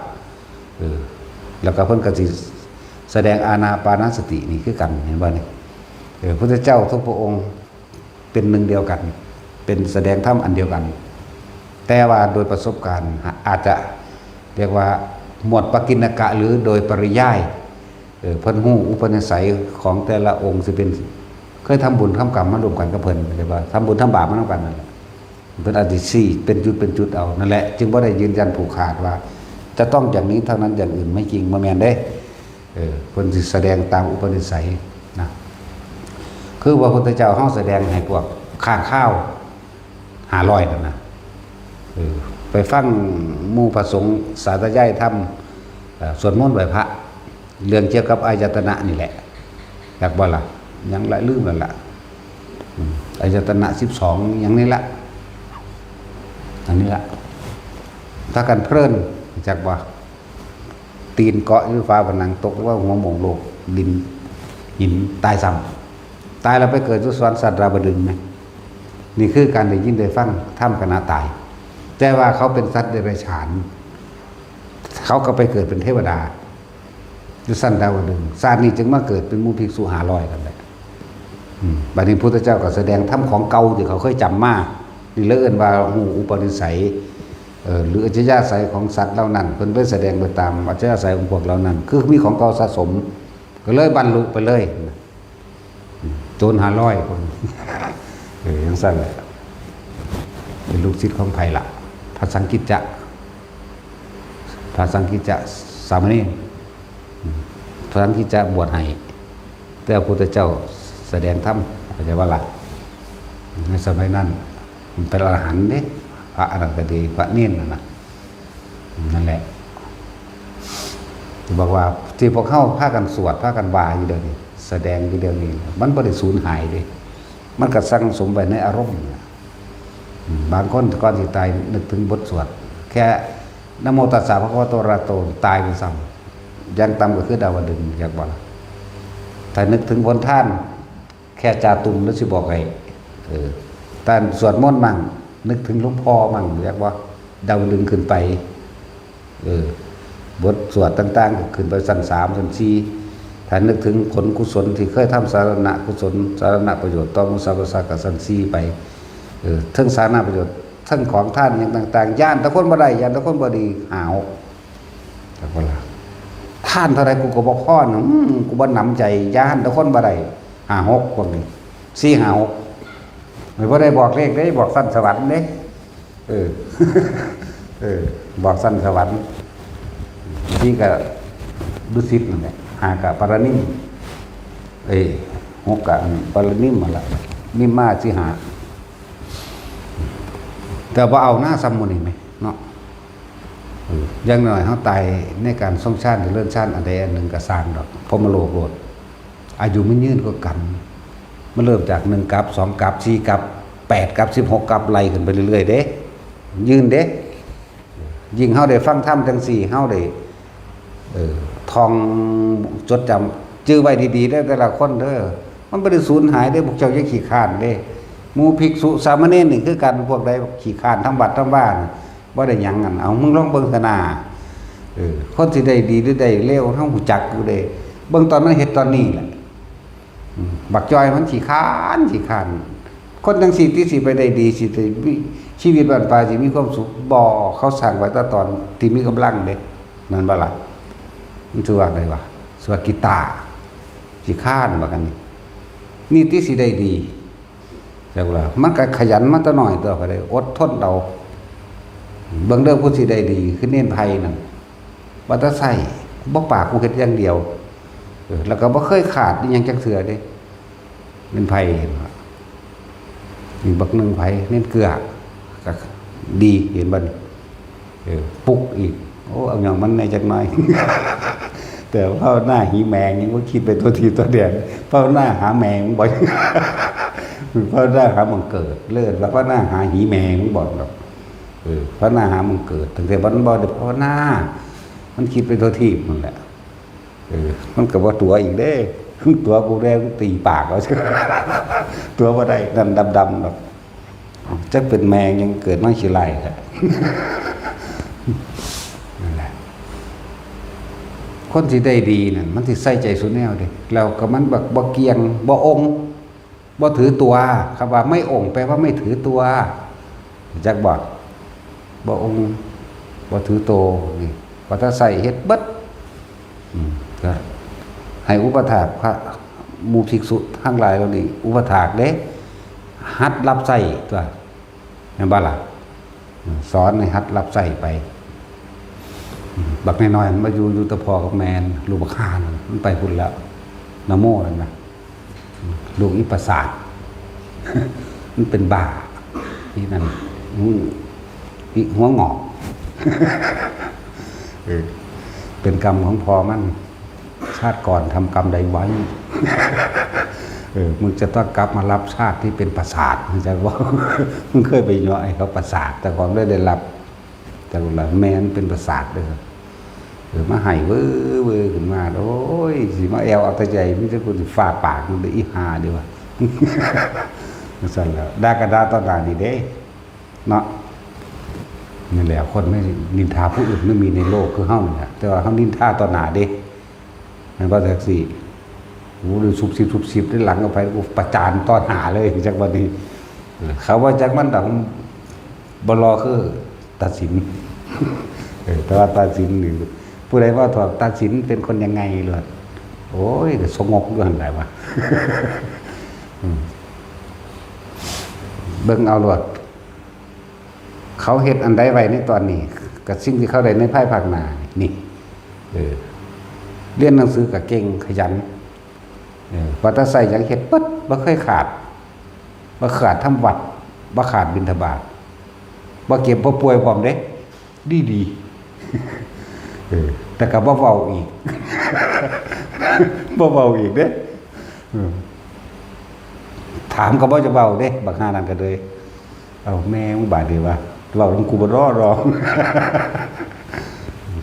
แล้วก็เพิ่นก็สิแสดงอานาปานสตินี่คือกันเห็นบ่นี่พระพุทธเจ้าทุกพระองค์เป็นหนึ่งเดียวกันเป็นแสดงธรรมอันเดียวกันแต่ว่าโดยประสบการณ์อาจจะเรียกว่าหมวดปกิณกะหรือโดยปริยายเพิ่นฮู้อุปนิสัยของแต่ละองค์สิเป็นเคยทำบุญทำกรรมมารวมกันกับเพิ่นเรียกว่าทำบุญทำบาปมานำกันนั่นแหละเพิ่นอธิสี่เป็นจุดเอานั่นแหละจึงบ่ได้ยืนยันผูกขาดว่าจะต้องอย่างนี้เท่านั้นอย่างอื่นไม่จริงบ่แม่นเด้เพิ่นสิแสดงตามอุปนิสัยนะ คือว่าพระพุทธเจ้าเฮาแสดงให้พวกข้างข้าว500นั่นนะไปฟังหมู่พระสงฆ์สาธยายธรรมสวดมนต์ไหว้พระเรื่องเกี่ยวกับอายตนะนี่แหละอยากบ่ล่ะยังละลืมแล้วล่ะอายตนะ12อย่างนี้ละอันนี้ละถ้ากันเพลินจักว่าตีนเกาะอยู่ฟ้าผนังตกว่าหัวหม่งโลกดินหินตายซ้ำตายแล้วไปเกิดสุสวรรค์สัตว์ราบดึงไหมนี่คือการได้ยินได้ฟังท่ามขณะตายแต่ว่าเขาเป็นสัตว์เดรัจฉานเขาก็ไปเกิดเป็นเทวดาอยู่สั้นดาวดึงศาสตร์นี้จึงมาเกิดเป็นหมู่ภิกษุ500กันเลยบัดนี้พุทธเจ้าก็แสดงธรรมของเก่าที่เขาเคยจำมานี่เลื่อนว่าหูอุปนิสัยหรืออัจฉริยะสัยของสัตว์เหล่านั้นเพิ่นไปแสดงไปตามอัจฉริยะสัยของพวกเหล่านั้นคือมีของเก่าสะสมก็เลยบรรลุไปเลยโจร500คนยังสั้นเลยเป็นลูกศิษย์ของไผ่ละพระสังกิจจะสามเณรพระสังกิจจะบวชให้แต่พระพุทธเจ้าแสดงธรรมเข้าใจว่าล่ะในสมัยนั้นมันเป็นอรหันต์เด้พระอรหันตดีพระเนรนั่นแหละบอกว่าที่พวกเข้าพากันสวดพากันวาอยู่เดี๋ยวนี้แสดงอยู่เดี๋ยวนี้มันบ่ได้สูญหายเด้มันก็สั่งสมไว้ในอารมณ์บางคนก่อนที่ตายนึกถึงบทสวดแค่นะโมตัสสะภะคะวะโตอะระหะโตตายไปซ้ำยังต่ำก็คือดาวดึงอยากบอกแต่นึกถึงผลท่านแค่จาตุมแล้วสิบอกไงแต่สวดมนต์มั่งนึกถึงหลวงพ่อมั่งอยากว่าดาวดึงขึ้นไปบทสวดต่างๆขึ้นไปชั้น3ชั้น4ถ้านึกถึงผลกุศลที่เคยทำสาธารณกุศลสาธารณประโยชน์ต่อมุสาสะกับชั้น4ไปทั้งสาธารณประโยชน์ทั้งของท่านอย่างต่างๆย่านตะคนบ่ได้ย่านตะคนบ่ดีหาวแต่ว่าล่ะท่านเท่าไรกูก็บ่พอนะกูบ่หนำใจย่านตะคนบ่ได้5-6พวกนี้4-5-6ไม่บ่ได้บอกเลขได้บอกสั้นสวรรค์เด้บอกสั้นสวรรค์ที่ก็ดุสิตนั่นแหละ5กับปารณิม6กับปารณิมมาละนิมมาสิหาแต่ว่าเอาหน้าซ้ำมันอีกไหมเนาะยังหน่อยเขาตายในการทรงชาติหรือเลื่อนชาติอันใดอันหนึ่งก็สร้างดอกเพราะมาโลภโกรธอายุไม่ยืนก็กันมันเริ่มจาก1กับ2กับ4กับ8กับ16กับไล่ขึ้นไปเรื่อยๆเด้ยืนเด้ยิ่งเฮาได้ฟังธรรมจัง4เฮาได้ท่องจดจำจื้อไว้ดีๆได้แต่ละคนเด้อมันบ่ได้สูญหายได้พวกเจ้าอย่าขี้คร้านเด้หมู่ภิกษุสามเณรนี่คือกันพวกใดขี้คร้านทำบัดทำบ้านบ่ได้หยังกันเอามึงลองเบิ่งซะนาคนสิได้ดีหรือได้เลวเฮาฮู้จักอยู่เด้เบิ่งตอนมันเฮ็ดตอนนี้แหละบักจอยมันขี้คร้านคนจังซี่ที่สิไปได้ดีสิได้ชีวิตบ้านปลายสิมีความสุขบ่เขาสร้างไว้ตอนที่มีกำลังเด้นั่นบ่ล่ะมันชื่อว่าอะไรวะสวากิตาขี้คร้านว่ากันนี่ที่สิได้ดีแต่ว่ามันก็ขยันมาแต่น้อยตัวก็ได้อดทนเอาเบิ่งเด้อผู้สิได้ดีคือเน้นไผนั่นบ่ตะใส่บ่ปากกูเฮ็ดอย่างเดียวแล้วก็บ่เคยขาดอีหยังจักเทื่อเด้เป็นไผมีบักนึงไผเน้นเกลือก็ดีเห็นบ่ปุกอีกโอ้เอาหยังมันในจักหน่อย แต่ภาวนาหีแมงยังบ่คิดไปตัวทีตัวเดียนภาวนาหาแมงบ่ภาวนาหามันเกิดเลิศแล้วภาวนาหาหีแมงบ่ดอกภาวนาหามันเกิดตั้งแต่วันบ่ได้ภาวนามันคิดไปตัวทีนั่นแหละมันก็บ่ตัวอีกเด้ตัวกูแรงตีปากเอาตัวบ่ได้นั่นดำๆดอกจักเป็นแมงยังเกิดมาขี้ไล่ครับนั่นแหละคนที่ได้ดีนั่นมันสิใส่ใจสุดแนวเด้แล้วก็มันบ่เกียงบ่องค์บ่ถือตัวคำว่าไม่องค์แปลว่าไม่ถือตัวจักบ่องค์บ่ถือโตนี่ว่าถ้าใส่เฮ็ดเบิดก็ให้อุปถากพระหมู่ภิกษุทั้งหลายเหล่านี้อุปถากเด้หัดรับใช้ตัวแม่นบ่ล่ะสอนให้หัดรับใช้ไปบักน้อยๆมันมาอยู่ตะพอกับแมนลูกบักคานมันไปพุ่นแล้วนะโมนั่นนะ ลูกอีประสาท มันเป็นบ้าที่นั่นอีหัวงอก เป็นกรรมของพอมันชาติก่อนทำกรรมใดไว้ มึงจะต้องกลับมารับชาติที่เป็นประสาทมึงจะว่า มึงเคยไปย่อไอ้เขาประสาทแต่ก่อนได้รับแต่ว่าแม่นเป็นประสาทเลยมาให้เว้อขึ้นมาโอ้ยสิมาแอวเอาแต่ใจมิจะกูสิฟาดปากมันได้อีหาดีวะ สั่นแล้วด่ากระดาตอนหน้าดีเด้เนาะนี่แหละคนไม่นินทาผู้อื่นไม่มีในโลกคือเฮาเนี่ยแต่ว่าเฮานินทาตอนหน้าเด้นั่นว่าแท็กซี่โอ้ดูซุบซิบได้หลังเอาไปกูประจานตอนหาเลยจากวันนี้เขาว่าจากมันต้องบ่รอคือตัดสิน แต่ว่าตัดสินหรือผู้ใดว่าถูกตัดสินเป็นคนยังไงเลยโอ้ยสงบด้วยอะไรวะ เบิ่งเอาหลวดเขาเฮ็ดอันใดไว้ในตอนนี้กับสิ่งที่เขาได้ในภายภาคหน้านี่เรียนหนังสือกับเก่งขยันวัดใส่ยังเฮ็ดปึ๊ดบ่เคยขาดทำวัดบ่ขาดบิณฑบาตบ่เก็บบ่ป่วยพร้อมเด้ดีแต่ก็บ่เว้าอีก บ่เว้าอีกเด้ถามก็บ่จะเว้าเด้บักหานั่นก็เลยเอาแม่มึงบาดดีว่าเว้าลงกูบ่รอ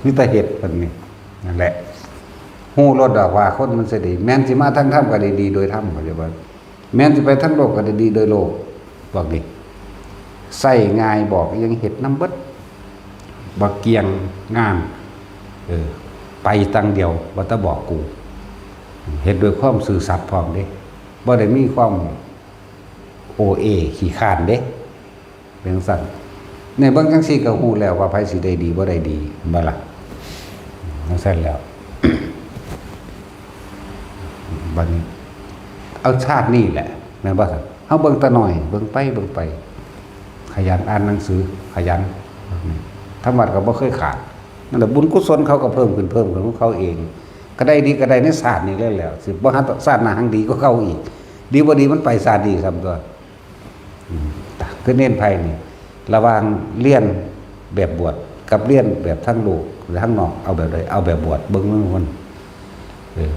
มีแต่เฮ็ดเพิ่นนี่นั่นแหละฮู้รสดอกว่าคนมันสิดีแม่นสิมาทางธรรมก็ได้ดีโดยธรรมก็จะว่าแม่นสิไปทางโลกก็ได้ดีโดยโลกบอกดิใส่ง่ายบอกยังเฮ็ดนำเบิดบ่เกียงงามไปตังเดียวบ่ตะบอกกูเฮ็ดด้วยความซื่อสัตย์พร้อมเด้บ่ได้มีความโอเอขี้ข้านเด้เป็นสั่นในเบิ่งจังซี่ก็ฮู้แล้วว่าไผสิได้ดีบ่ได้ดีบ่ล่ะจังซั่นแล้ว บัดนี้เอาชาตินี่แหละแม่นบ่ซั่นเฮาเบิ่งตะหน่อยเบิ่งไปขยันอ่านหนังสือขยันธรรมะก็บ่เคยขาดนั่นแหละบุญกุศลเขาก็เพิ่มขึ้นของเขาเองก็ได้ดีก็ได้ในศาสตร์นี่แล้วสิบ่หาศาสตร์หน้าหังดีก็เข้าอีกดีบ่ดีมันไปศาสตร์ดีซ้ำตัวคือเน้นไผนี่ระหว่างเรียนแบบบวชกับเรียนแบบทั้งโลกหรือทั้งนอกเอาแบบใดเอาแบบบวชเบิ่ง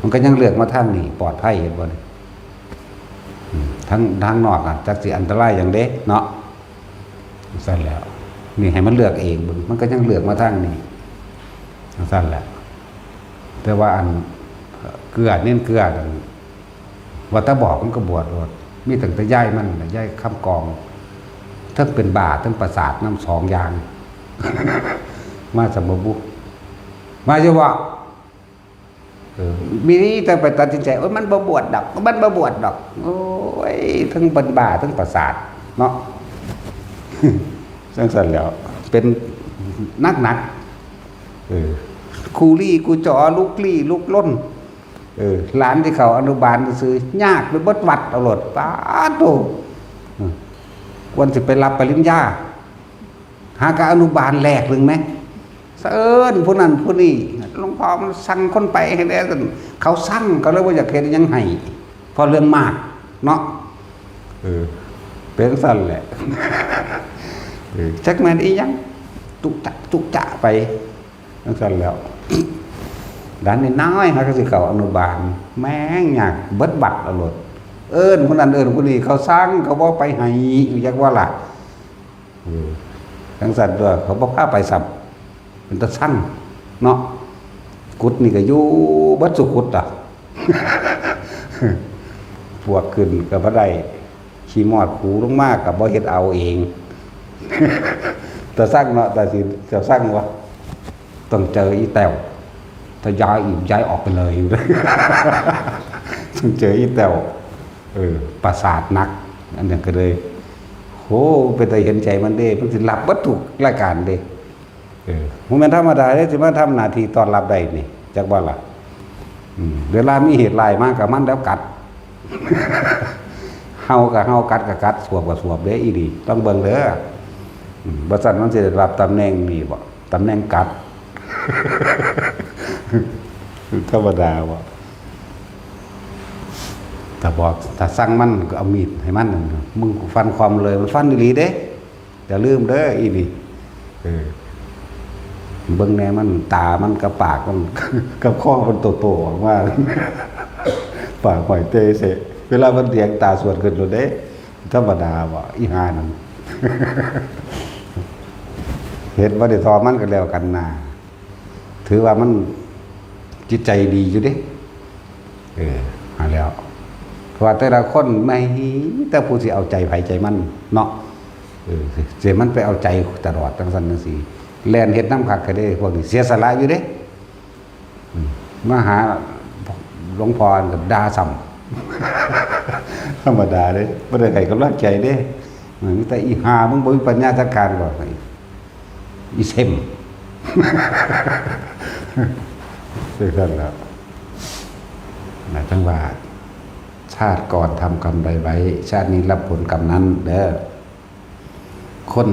มันก็ยังเลือกมาทางนี้ปลอดภัยเห็นบ่นี่ทางนอกอ่ะจักสิอันตรายอย่างเด้เนาะสั่นแล้วนี่ให้มันเลือกเองมันก็ยังเลือกมาทางนี้สั่นแหละแต่ว่าอันเกลือเน้นเกลือกันว่าถ้าบอกมันก็บวชมีตั้งแต่ย้ายมันย้ายค้ำกองทั้งเป็นบาทั้งประสาทน้ำสองอย่าง มาสมบุมาจะว่ามีนี่แต่ไปตัดสินใจโอ้ยมันบ่บวชดอกโอ้ยทั้งเป็นบาทั้งประสาทเนาะ จังซั่นแล้วเป็นนักคูลี่กูจอลูกลี่ลูกล้นหลานที่เขาอนุบาลซื้อยากไปเบิดวัดเอาโลดปาโตควรสิไปรับปริญญาหากอนุบาลแรกนึงมั้ยเอิ้นผู้นั้นผู้นี้หลวงพ่อมันสั่งคนไปให้แล้วเขาสั่งก็เลยว่าอยากเฮ็ดยังให้พอเรื่องมากเนาะเป็นซั่นแหละจักแม่นอีหยังตุกจะไปจังซั่นแล้วด้านนี้น้อยฮะก็สิเขาอนุบาลแม่งอยากเบิดบัตรเอาโลดเอิ้นผู้นั้นเอิ้นผู้นี้เขาสั่งเขาบ่ไปให้อยู่จักว่าล่ะจังซั่นด้วยเขาบ่พาไปสับเป็นตะสั่งเนาะกุดนี่ก็อยู่บัดสุกุดอ่ะ พวกขึ้นก็บ่ได้ขี้มอดหูลงมากก็บ่เฮ็ดเอาเอง ตะสั่งเนาะตะสิจะสั่งว่าต้องเจออีแต้วถ้าย้ายออกไปเลยอยู่ ต้องเจออีแต้วประสาทนักอันนั้นก็เลยโหเป็นแต่เห็นใจมันเด้มันสิรับวัตถุรายการเด้มันเป็นธรรมดาเด้สิมาทำหน้าที่ตอนรับได้นี่จักว่าล่ะเวลามีเหตุร้ายมากกับมันแล้วกัด เฮากับเฮากัดกับกัดสวบกับสวบเด้อีดีต้องเบิ่งเด้อบ่ซั่นมันสิได้รับตำแหน่งนี่บ่ตำแหน่งกัด ธรรมดาบ่ต ถ้าบอกถ้าสั่งมันก็เอามีดให้มันนั่นมึงฟันความเลยมันฟันอีหลีเด้อย่าลืมเด้ออีนี่เบิ่งแน่มันตามันกับปากมัน กับคอมันโตๆออกมา ปากหอยเตเสะเวลามันเถียงตาสวดขึ้นโลดเด้ธรรมดาบ่อีห่านั่น เห็นว่าได้ทอมันกันแล้วกันนาถือว่ามันจิตใจดีอยู่เด้หาแล้วเพราะว่าแต่ละคนไม่แต่ผู้สิเอาใจไผใจมันเนาะเสียมันไปเอาใจตลอดทั้งสันทั้งสี่แลนเฮ็ดน้ำคักก็ได้พวกนี้เสียสละอยู่เด้มาหาหลวงพ่อกับดาซ้ำ ธรรมดาเด้บ่ได้ให้กำลังใจเด้มีแต่อีหามึงบ่มีปัญญาจัดการก่อนอีเซม เรื่องนั้นแล้วนะจังว่าชาติก่อนทำกรรมใดไว้ชาตินี้รับผลกรรมนั้นเด้อคน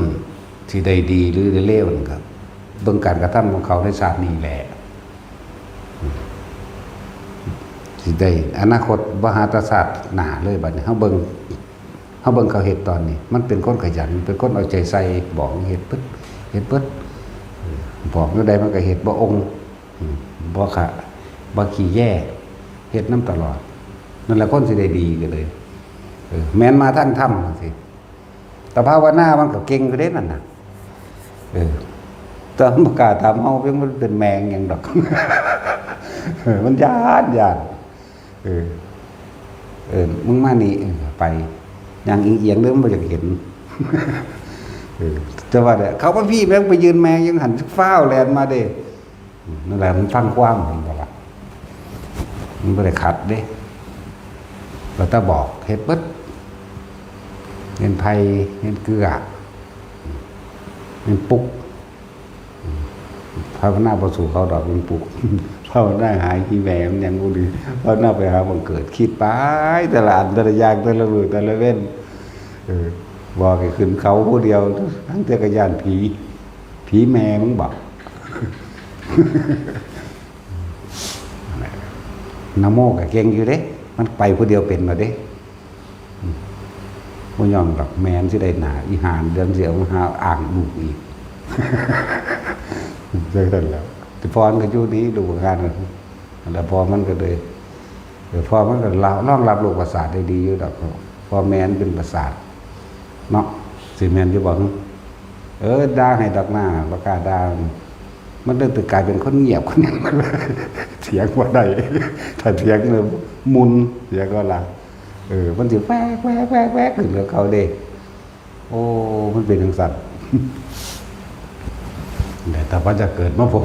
ที่ได้ดีหรือได้เลวนะครับเบิ่งการกระทำของเขาในชาตินี้แหละสิได้อนาคตบ่หาแตศาสตร์หน้าเลยบัดนี้เฮาเบิ่งเขาเฮ็ดตอนนี้มันเป็นคนขยันเป็นคนเอาใจใส่บอกเฮ็ดปึ๊ดเฮ็ดปึ๊ดบอกเมื่อใดมันก็เฮ็ดบ่องค์บ่ค่ะบ่ขี้แย่เฮ็ดนำตลอดนั่นแหละคนสิได้ดีกันเลยแม้นมาทั้งถ้ำสิแต่ภาวนามันก็เก่งคือเด้นั่นน่ะตอนประกาศทำเฮาเพียงมันเป็นแมงอย่างดอก มันญาติมึงมานี่ไปอย่างเอียงๆเด้อมันบ่อยากเห็น แต่ว่าเนี่ยเขาว่าพี่แม่งไปยืนแมงยังหันฟ้าวแลนมาเด้นั่นแหละมันฟังความเห็นบ่ล่ะมันบ่ได้ขัดเด้เราถ้าบอกเฮ็ดเบิดเงินไผเงินเกลือเงินปุกภาวนาบ่สู่เขาดอกเงินปุก ภาวนาหายขี้แหวมยังบ่ดีภาวนาไปหาบังเกิดคิดไปแต่ละอันแต่ละอย่างแต่ละมื้อแต่ละเว้นบอกให้ขึ้นเขาผู้เดียวทั้งจักรยานผีแม่มึงบอก นะโมก็เก่งอยู่เด้มันไปผู้เดียวเป็นมาเด้บ่ยอมดอกแม่นสิได้หน้าอีหานเดือนเสียวมาหาอ่างลูกอีก เจอกันแล้วแต่พรก็อยู่ดีดูงานแล้วพอมันก็เลยพอมันก็รองรับโรคประสาทได้ดีอยู่ดอกพอแม่นเป็นประสาทเนาะสิแม่นอยู่บ่ด่าให้ดอกหน้าบ่กล้าด่ามันเลยกลายเป็นคนเงียบคนนึงเถียงบ่ได้ถ้าเถียงเลยมุนเสียก็ล่ะมันสิแวกขึ้นกับเขาเด้โอ้มันเป็นจังซั่นแต่ว่าจะเกิดมาพบ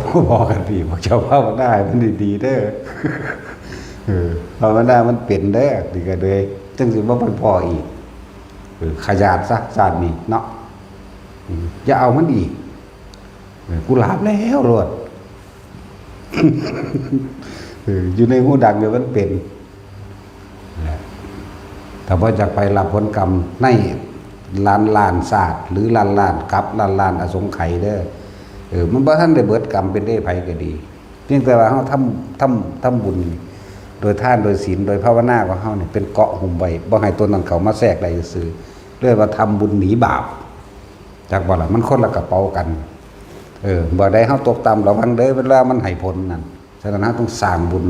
กันพี่พวกเจ้าภาวนามันดีๆเด้อภาวนามันเป็นเด้อดีก็เลยจังสิบ่พออีกขยันซะชาตินี้เนาะอย่าเอามันอีกกูหลับแล้วโลด อยู่ในหูดังเดี๋ยวมันเป็นแต่ว่าจะไปรับผลกรรมในล้านศาสตร์หรือล้านกับล้านอสงไขยเด้อมันบ่ทันได้เบิดกรรมเป็นได้ไผก็ดีเพียงแต่ว่าเฮาทำบุญโดยทานโดยศีลโดยภาวนาของเฮาเนี่ยเป็นเกาะหุ้มไว้บ่ให้ตัวนั้นเข้ามาแทรกได้ซื่อเรียกว่าทำบุญหนีบาปจักบ่ล่ะมันคนละกระเป๋ากันบ่ได้เฮาตกต่ำระวังเด้อเวลามันให้ผลนั่นฉะนั้นเฮาต้องสร้างบุญ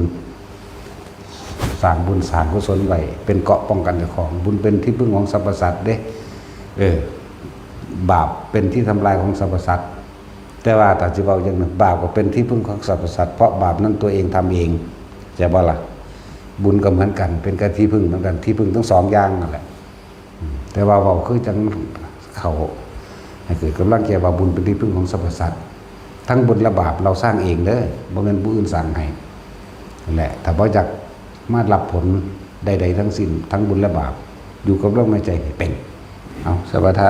สร้างกุศลไว้เป็นเกราะป้องกันเจ้าของบุญเป็นที่พึ่งของสรรพสัตว์เด้บาปเป็นที่ทำลายของสรรพสัตว์แต่ว่าถ้าสิเว้าอย่างนึงบาปก็เป็นที่พึ่งของสรรพสัตว์เพราะบาปนั้นตัวเองทำเองใช่บ่ล่ะบุญก็เหมือนกันเป็นการที่พึ่งเหมือนกันที่พึ่งทั้งสองอย่างนั่นแหละแต่ว่าเว้าคือจังเขาให้เกิดกำลังแก่ว่าบุญเป็นที่พึ่งของสรรพสัตว์ทั้งบุญและบาปเราสร้างเองเด้อบ่แม่นผู้อื่นสร้างให้นั่นแหละถ้าบ่อยากมารับผลใดๆทั้งสิ้นทั้งบุญและบาปอยู่กับลมหายใจให้เป็นเอาสวัสดี